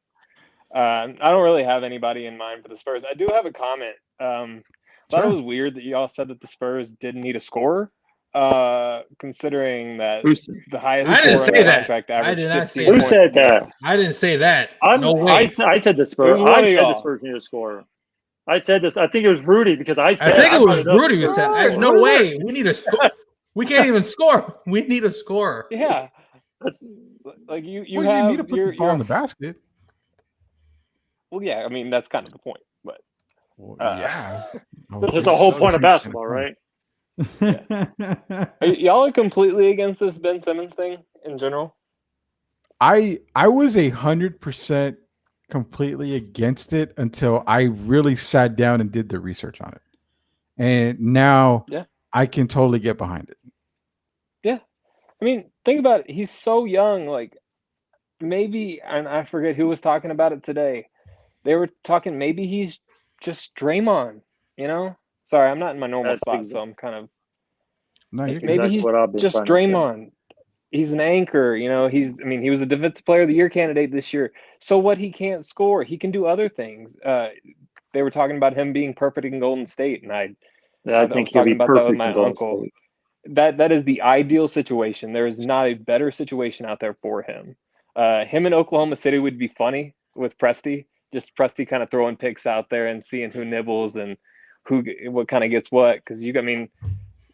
I don't really have anybody in mind for the Spurs. I do have a comment. Thought it was weird that y'all said that the Spurs didn't need a scorer, considering that the highest I didn't scorer say on the that. contract I averaged did not 50 say Who points said a game. that? I didn't say that. No I way. said the It Spurs. was one I of said the y'all. Spurs need a scorer. I said this. I think it was Rudy because I I said think it brought was up. Rudy who said, "There's no way. We need a score. We can't even score. We need a scorer." Yeah, like you Well, you need to have put the ball in the basket. well, yeah. I mean, that's kind of the point. But Well, uh, yeah. This is the whole point of basketball, right? y'all are completely against this Ben Simmons thing in general. I was 100% completely against it until I really sat down and did the research on it, and now Yeah. I can totally get behind it. Yeah, I mean, think about it. He's so young. Like maybe, and I forget who was talking about it today. They were talking maybe he's just Draymond. You know, sorry, I'm not in my normal That's spot, so I'm kind of No, you're That's good. maybe exactly he's what I've been just trying to say. Draymond. He's an anchor, you know. I mean, he was a defensive player of the year candidate this year. So what? He can't score. He can do other things. They were talking about him being perfect in Golden State, and I I was think he'll talking be about that with perfect my in Golden uncle. State. That is the ideal situation. There is not a better situation out there for him. Him in Oklahoma City would be funny with Presti. Just Presti kind of throwing picks out there and seeing who nibbles and what kind of gets what. Because I mean,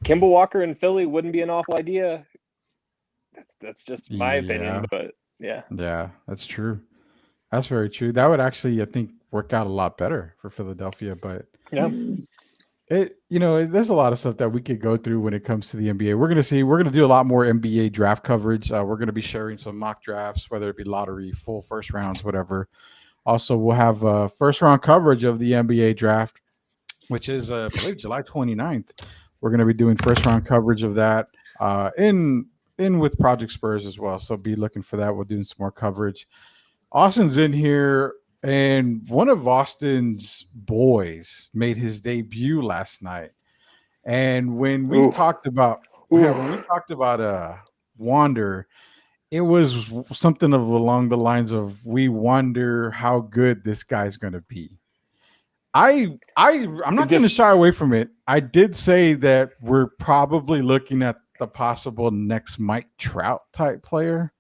Kimball Walker in Philly wouldn't be an awful idea. That's just my opinion, but yeah. Yeah, that's true. That's very true. That would actually, I think, work out a lot better for Philadelphia. But Yeah. there's a lot of stuff that we could go through when it comes to the NBA. We're gonna do a lot more NBA draft coverage. We're gonna be sharing some mock drafts, whether it be lottery, full first rounds, whatever. Also, we'll have first round coverage of the NBA draft, which is I believe July 29th. We're gonna be doing first round coverage of that in with Project Spurs as well. So be looking for that. We're doing some more coverage. Austin's in here, and one of Austin's boys made his debut last night. And when we talked about Wander, it was something of along the lines of we wonder how good this guy's going to be. I'm not going to shy away from it. I did say that we're probably looking at the possible next Mike Trout type player.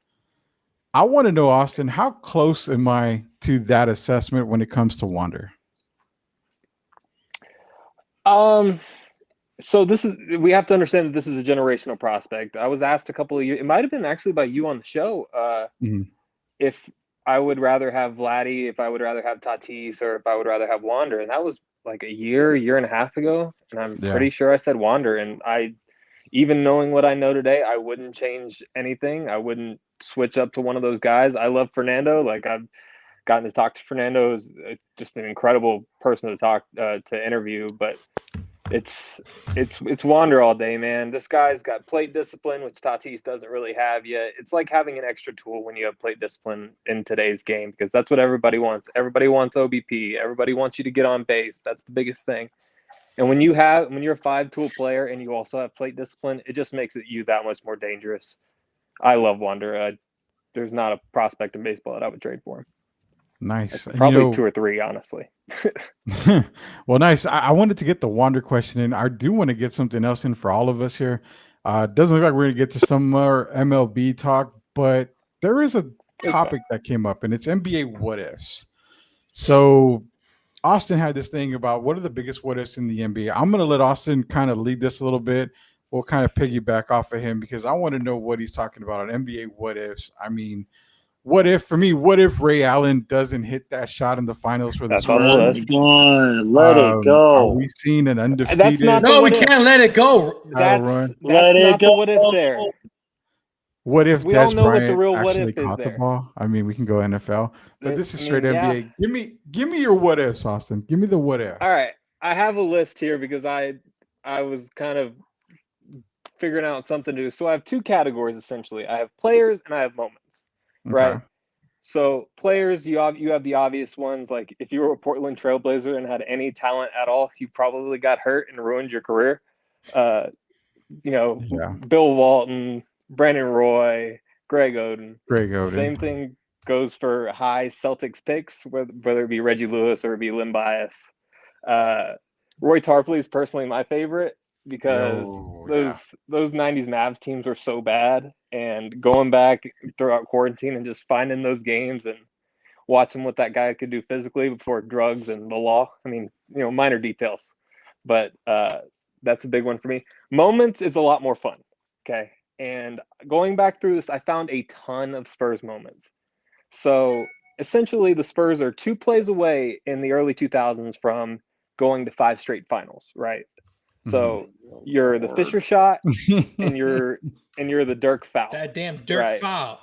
I want to know, Austin, how close am I to that assessment when it comes to Wander? So we have to understand that this is a generational prospect. I was asked a couple of years, it might have been actually by you on the show, if I would rather have Vladdy, if I would rather have Tatis, or if I would rather have Wander. And that was like a year and a half ago. And I'm pretty sure I said Wander. And even knowing what I know today, I wouldn't change anything. I wouldn't switch up to one of those guys. I love Fernando. Like I've gotten to talk to Fernando. Is just an incredible person to talk to interview. But it's Wander all day, man. This guy's got plate discipline, which Tatis doesn't really have yet. It's like having an extra tool when you have plate discipline in today's game, because that's what everybody wants. Everybody wants OBP. Everybody wants you to get on base. That's the biggest thing. And when you're a 5-tool player and you also have plate discipline, it just makes it you that much more dangerous. I love Wander. There's not a prospect in baseball that I would trade for him. Nice. Probably 2 or 3, honestly. Well, nice. I wanted to get the Wander question in. I do want to get something else in for all of us here. It doesn't look like we're going to get to some more MLB talk, but there is a topic that came up, and it's NBA what ifs. So Austin had this thing about what are the biggest what ifs in the NBA. I'm going to let Austin kind of lead this a little bit. We'll kind of piggyback off of him because I want to know what he's talking about on NBA what ifs. I mean, what if Ray Allen doesn't hit that shot in the finals for the Spurs? Let it go. Are we seeing an undefeated? That's not no, we can't let it go. That's let not it go. The what if there. What if we all Des know Bryant what the real what actually if is caught the there. ball? I mean, we can go NFL, but this is straight NBA. Yeah. Give me your what ifs, Austin. Give me the what if. All right, I have a list here because I was kind of figuring out something to do. So I have 2 categories essentially. I have players and I have moments, right? So players, you have the obvious ones. Like if you were a Portland Trailblazer and had any talent at all, you probably got hurt and ruined your career. Bill Walton, Brandon Roy, Greg Oden. Greg Oden. Same thing goes for high Celtics picks, whether it be Reggie Lewis or it be Lim Bias. Roy Tarpley is personally my favorite because those 90s Mavs teams were so bad, and going back throughout quarantine and just finding those games and watching what that guy could do physically before drugs and the law. I mean, minor details, but that's a big one for me. Moments is a lot more fun. Okay. And going back through this, I found a ton of Spurs moments. So essentially the Spurs are 2 plays away in the early 2000s from going to 5 straight finals, right? So you're the Fisher shot and you're the Dirk foul. That damn Dirk foul.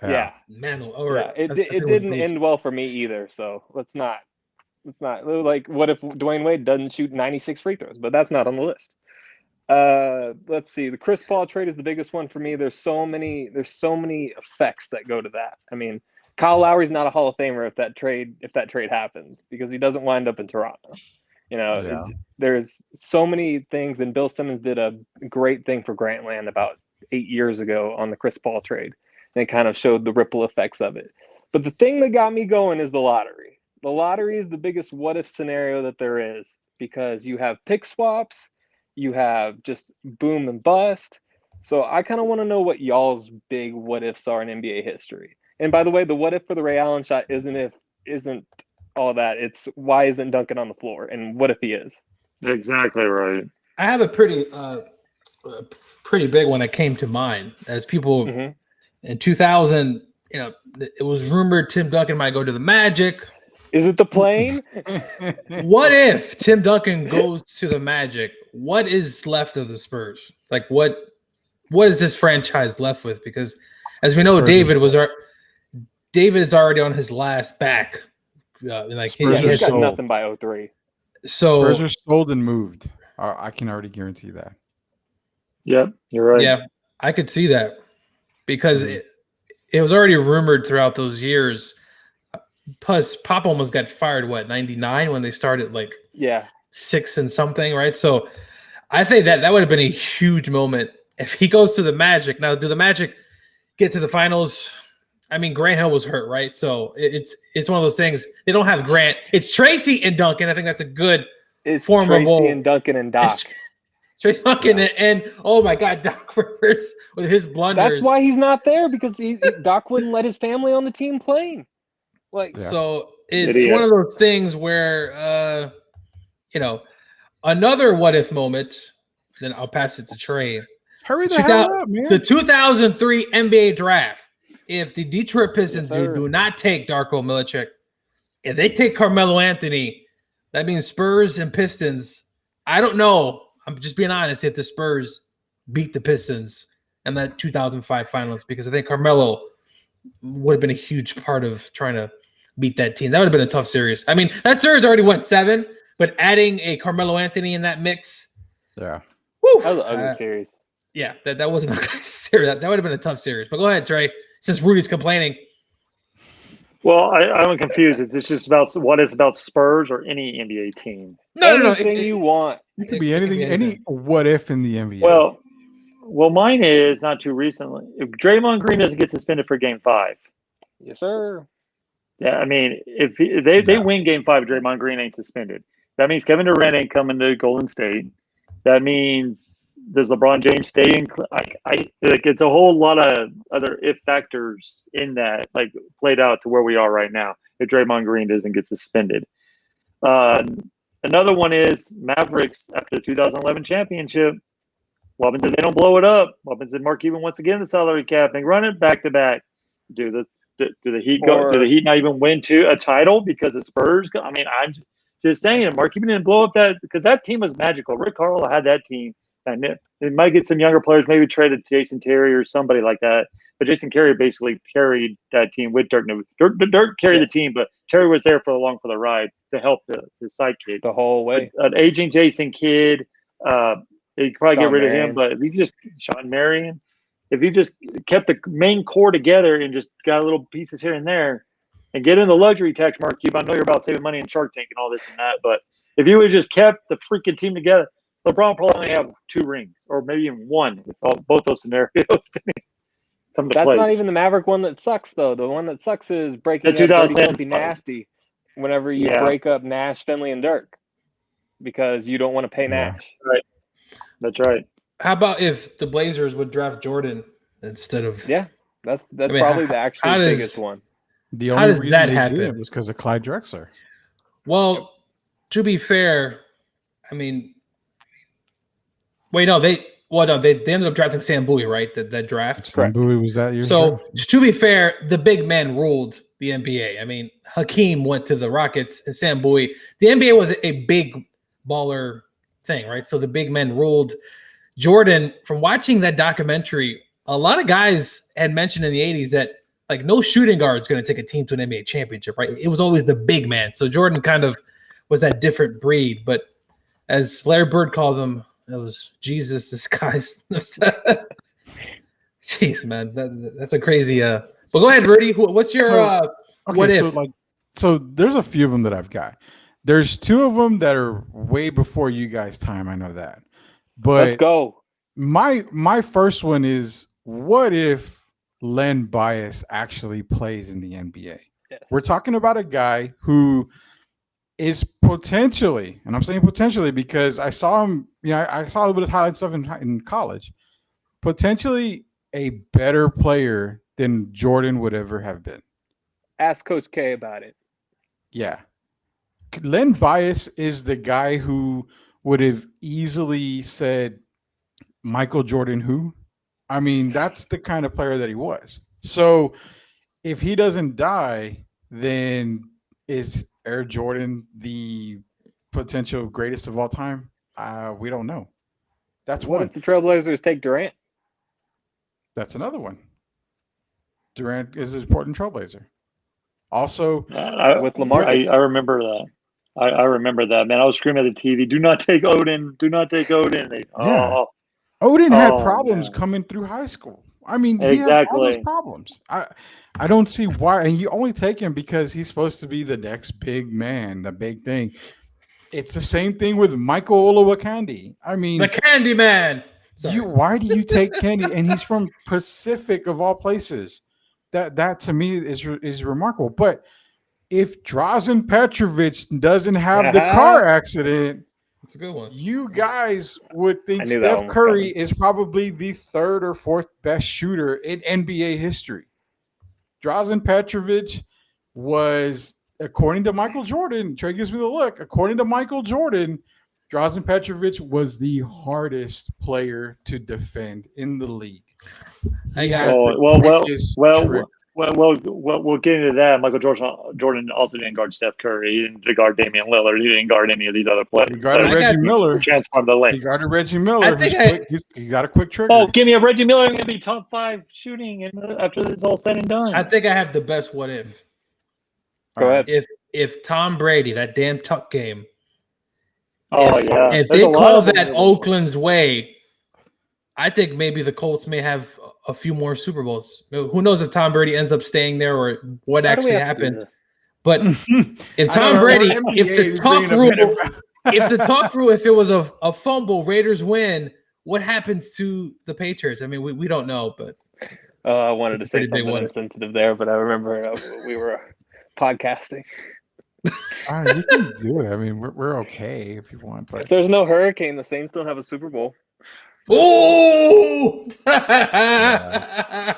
Yeah. Man, it didn't end well for me either. So let's not like, what if Dwayne Wade doesn't shoot 96 free throws? But that's not on the list. Let's see. The Chris Paul trade is the biggest one for me. There's so many effects that go to that. I mean, Kyle Lowry's not a Hall of Famer if that trade happens, because he doesn't wind up in Toronto. There's so many things, and Bill Simmons did a great thing for Grantland about 8 years ago on the Chris Paul trade. And it kind of showed the ripple effects of it. But the thing that got me going is the lottery. The lottery is the biggest what-if scenario that there is, because you have pick swaps, you have just boom and bust. So I kind of want to know what y'all's big what-ifs are in NBA history. And by the way, the what-if for the Ray Allen shot isn't all that. It's why isn't Duncan on the floor, and what if he is? Exactly right. I have a pretty big one that came to mind as people in 2000. It was rumored Tim Duncan might go to the Magic. Is it the plane? What if Tim Duncan goes to the Magic? What is left of the Spurs? Like, what is this franchise left with? Because as we know, David is already on his last back. He's got nothing by 03. So Spurs are sold and moved. I can already guarantee that. Yep, you're right. Yeah, I could see that, because it was already rumored throughout those years. Plus, Pop almost got fired, 99 when they started 6 and something, right? So I think that would have been a huge moment if he goes to the Magic. Now, do the Magic get to the finals? I mean, Grant Hill was hurt, right? So it's one of those things. They don't have Grant. It's Tracy and Duncan. I think that's a good formable. Tracy and Duncan and Doc. Tracy Duncan and oh my God, Doc Rivers with his blunders. That's why he's not there, because Doc wouldn't let his family on the team playing. So it's one of those things where another what if moment. Then I'll pass it to Trey. Hurry the hell up, man. The 2003 NBA draft. If the Detroit Pistons do not take Darko Milicic, if they take Carmelo Anthony, that means Spurs and Pistons. I don't know. I'm just being honest. If the Spurs beat the Pistons in that 2005 finals, because I think Carmelo would have been a huge part of trying to beat that team. That would have been a tough series. I mean, that series already went 7, but adding a Carmelo Anthony in that mix. Yeah. Woo, that was an ugly series. Yeah, that wasn't a good series. That would have been a tough series. But go ahead, Trey, since Rudy's complaining. Well, I'm confused. Is this just about what is about Spurs or any NBA team? No. Anything you want. It could be anything, any what if in the NBA. Well, mine is not too recently. If Draymond Green doesn't get suspended for Game 5. Yes, sir. Yeah, I mean, if they win Game 5, Draymond Green ain't suspended. That means Kevin Durant ain't coming to Golden State. That means does LeBron James stay in? It's a whole lot of other if factors in that played out to where we are right now. If Draymond Green doesn't get suspended, another one is Mavericks after the 2011 championship. What happens if they don't blow it up? What happens if Mark Cuban wants to get in the salary cap and run it back to back? Do the Heat go? Do the Heat not even win a title because the Spurs? I mean, I'm just saying, Mark Cuban didn't blow up because that team was magical. Rick Carlisle had that team. And it might get some younger players, maybe traded Jason Terry or somebody like that. But Jason Terry basically carried that team with Dirk. Dirk carried the team, but Terry was there along for the ride to help his sidekick the whole way. An aging Jason Kidd, you could probably Sean get rid Marion. of him. But if you just Sean Marion, if you just kept the main core together and just got little pieces here and there, and get in the luxury tax, Mark Cuban. I know you're about saving money in Shark Tank and all this and that, but if you would just kept the freaking team together. LeBron probably only have 2 rings, or maybe even 1 with both those scenarios come to That's place. not even the Maverick one that sucks, though. The one that sucks is breaking The up Dirty 2000 Filthy Nasty whenever you break up Nash, Finley, and Dirk because you don't want to pay Nash. Right. That's right. How about if the Blazers would draft Jordan instead of? Yeah, that's I mean, probably the actual biggest one. The How only does reason that they happen? did it was because of Clyde Drexler. Well, to be fair, I mean, wait, no, they ended up drafting Sam Bowie, right? That draft. Sam Bowie was that year. So to be fair, the big man ruled the NBA. I mean, Hakeem went to the Rockets and Sam Bowie. The NBA was a big baller thing, right? So the big men ruled. Jordan, from watching that documentary, a lot of guys had mentioned in the 80s that like no shooting guard is going to take a team to an NBA championship, right? It was always the big man. So Jordan kind of was that different breed. But as Larry Bird called him, it was Jesus disguised. Jeez, man, that's a crazy. But go ahead, Rudy. What's your what if? So there's a few of them that I've got. There's 2 of them that are way before you guys' time. I know that. But let's go. My first one is, what if Len Bias actually plays in the NBA? Yes. We're talking about a guy who is potentially, and I'm saying potentially because I saw him, I saw a little bit of highlight stuff in college, potentially a better player than Jordan would ever have been. Ask Coach K about it. Yeah. Len Bias is the guy who would have easily said, Michael Jordan who? I mean, that's the kind of player that he was. So if he doesn't die, then is Air Jordan the potential greatest of all time? We don't know. That's what one. If the Trailblazers take Durant? That's another one. Durant is an important Trailblazer. Also, with Lamar, I remember that. I remember that, man. I was screaming at the TV, "Do not take Odin! Do not take Odin!" Odin had problems coming through high school. I mean, he had all those problems. I don't see why, and you only take him because he's supposed to be the next big man, the big thing. It's the same thing with Michael Olowokandi. I mean, the Candy Man. Why do you take Candy? And he's from Pacific of all places. That to me is remarkable. But if Drazen Petrovic doesn't have the car accident, that's a good one. You guys would think Steph Curry is probably the 3rd or 4th best shooter in NBA history. Drazen Petrovic was, according to Michael Jordan, Trey gives me the look. According to Michael Jordan, Drazen Petrovic was the hardest player to defend in the league. We'll get into that. Michael Jordan also didn't guard Steph Curry. He didn't guard Damian Lillard. He didn't guard any of these other players. He guarded Reggie Miller. Transformed the lane. He guarded Reggie Miller. He got a quick trigger. Oh, give me a Reggie Miller. I'm going to be top 5 shooting after this is all said and done. I think I have the best what if. Go ahead. If Tom Brady, that damn Tuck game. If they call that Oakland's way, I think maybe the Colts may have a few more Super Bowls. Who knows if Tom Brady ends up staying there or what actually happened. But if Tom Brady, if the talk rule, if it was a fumble, Raiders win, what happens to the Patriots? I mean, we don't know, but I wanted to say something insensitive there, but I remember we were podcasting. You can do it. I mean, we're okay if you want. But if there's no hurricane, the Saints don't have a Super Bowl. Oh, yeah,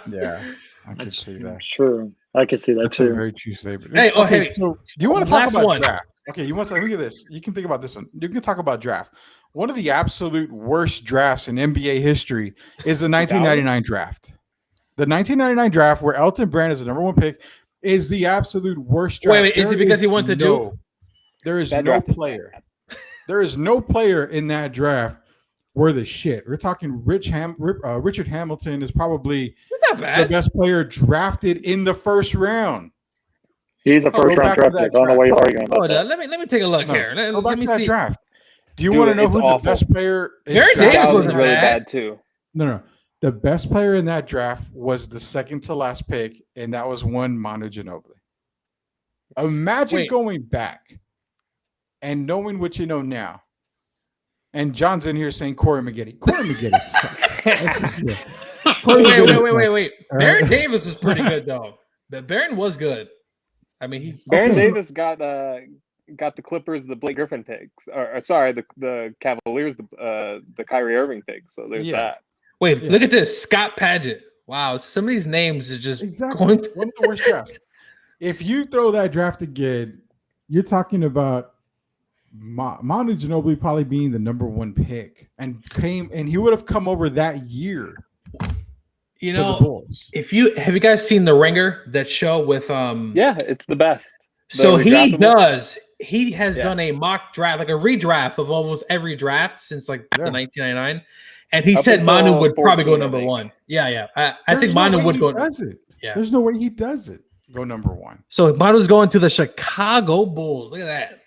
I can see that. True, I can see that too. A very true statement. Hey, so do you want to talk about draft? Okay, you want to look at this? You can think about this one. You can talk about draft. One of the absolute worst drafts in NBA history is the 1999 draft. The 1999 draft, where Elton Brand is the #1 pick, is the absolute worst draft. Wait, is it because he went to Duke? There is no player. There is no player in that draft worth a shit. We're talking Richard Hamilton is probably the best player drafted in the first round. He's a first-round draft pick. I don't know why you're arguing about that. Let me take a look here. Let me see. Draft. Do you want to know who the best player is? Gary Davis wasn't really bad too. No. The best player in that draft was the second to last pick, and that was one Manu Ginobili. Imagine going back and knowing what you know now. And John's in here saying Corey Maggette. Corey Maggette sucks. Wait. Baron Davis was pretty good though. But Baron was good. I mean, Baron Davis got the Clippers the Blake Griffin picks. Or sorry, the Cavaliers the Kyrie Irving picks. So there's that. Wait, look at this. Scott Padgett. Wow, some of these names are just one of the worst drafts. If you throw that draft again, you're talking about Manu Ginobili probably being the number 1 pick, and he would have come over that year. You know, have you guys seen The Ringer, that show with Yeah, it's the best. So he has done a mock draft, like a redraft of almost every draft since the 1999. And he said Manu would probably go number 1. Yeah. I think Manu would go. Does it? Yeah. There's no way he does it. Go number 1. So Manu's going to the Chicago Bulls. Look at that.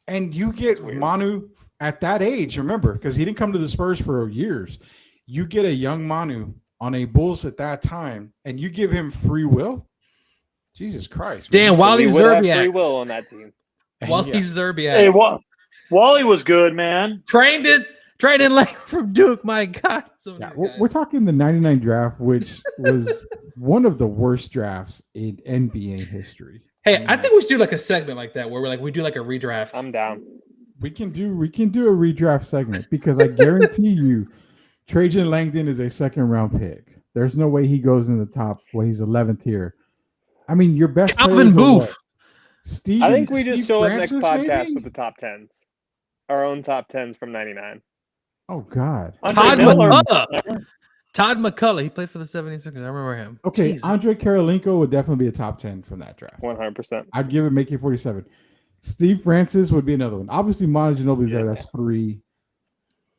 And you get Manu at that age, remember, because he didn't come to the Spurs for years. You get a young Manu on a Bulls at that time, and you give him free will. Jesus Christ. Damn, Wally Zerbiak. Free will on that team. Wally Zerbiak. Hey, Wally was good, man. Trained in like from Duke. My God. We're talking the 99 draft, which was one of the worst drafts in NBA history. Hey, I think we should do like a segment like that where we do like a redraft. I'm down. We can do a redraft segment because I guarantee you Trajan Langdon is a 2nd round pick. There's no way he goes in the top. Well, he's 11th here. I mean, your best Calvin Booth. Steve. I think we just show up next podcast maybe? with the top 10s. Our own top 10s from 99. Oh God. Todd McCullough. He played for the 76ers. I remember him. Okay, Jesus. Andre Karolinko would definitely be a top 10 from that draft. 100%. I'd give it make it 47. Steve Francis would be another one. Obviously, Manu Ginobili's there. That's 3.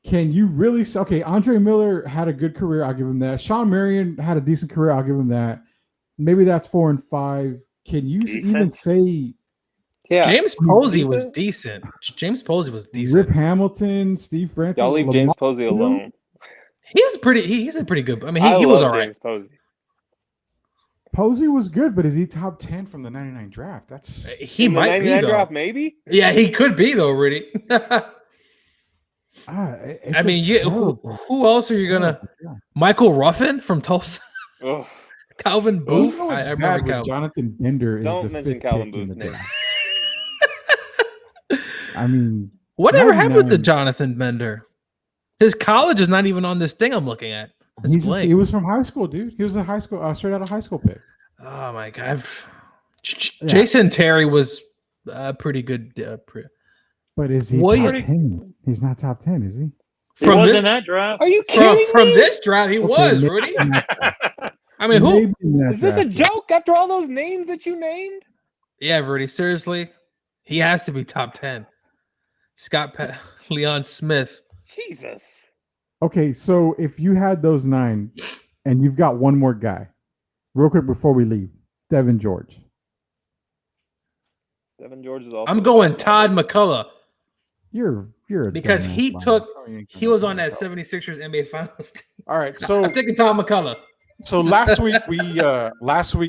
Can you really say, okay, Andre Miller had a good career. I'll give him that. Sean Marion had a decent career. I'll give him that. Maybe that's 4 and 5. Can you even say James Posey was decent. Rip Hamilton, Steve Francis. Y'all leave James Posey alone. He's a pretty good. I mean, he was all right. James Posey. Posey was good, but is he top 10 from the 99 draft? That's he might be though. Draft, maybe. Yeah, he could be though, Rudy. I mean, who else are you gonna? Michael Ruffin from Tulsa. Oh. Calvin Booth. I remember Calvin. Jonathan Bender is Don't the mention 5th Calvin pick in Booth's the name. draft. I mean, whatever happened with the Jonathan Bender? His college is not even on this thing I'm looking at. He was from high school, dude. He was a high school, straight out of high school pick. Oh my God. Jason Terry was pretty good. But is he top 10? He's not top 10, is he? From this draft? Are you kidding me? From this draft, he was, Rudy. I mean, who? Is this a joke after all those names that you named? Yeah, Rudy, seriously. He has to be top 10. Leon Smith. Jesus. Okay, so if you had those 9 and you've got one more guy, real quick before we leave, Devin George. Devin George is also. I'm going Todd McCullough. You're because he was on that 76ers NBA Finals team. All right, so I'm thinking Todd McCullough. So last week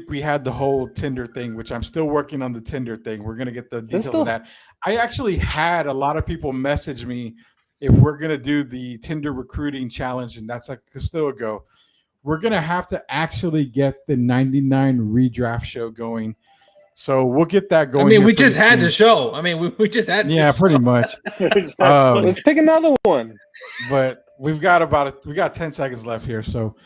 we had the whole Tinder thing, which I'm still working on the Tinder thing. We're gonna get the details of that. I actually had a lot of people message me if we're gonna do the Tinder recruiting challenge, and that's like still a go. We're gonna have to actually get the 99 redraft show going. So we'll get that going. I mean, we just had the show. I mean, we just had. Yeah, pretty much. Let's pick another one. But we got 10 seconds left here. So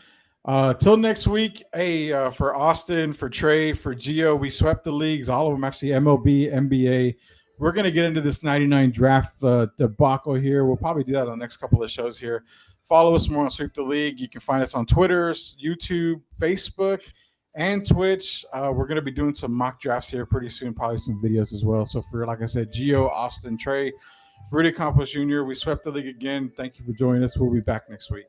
till next week. Hey, for Austin, for Trey, for Gio, we swept the leagues. All of them actually, MLB, NBA. We're gonna get into this 99 draft debacle here. We'll probably do that on the next couple of shows here. Follow us more on Sweep the League. You can find us on Twitter, YouTube, Facebook, and Twitch. We're going to be doing some mock drafts here pretty soon, probably some videos as well. So for, like I said, Gio, Austin, Trey, Rudy Campos Jr., we swept the league again. Thank you for joining us. We'll be back next week.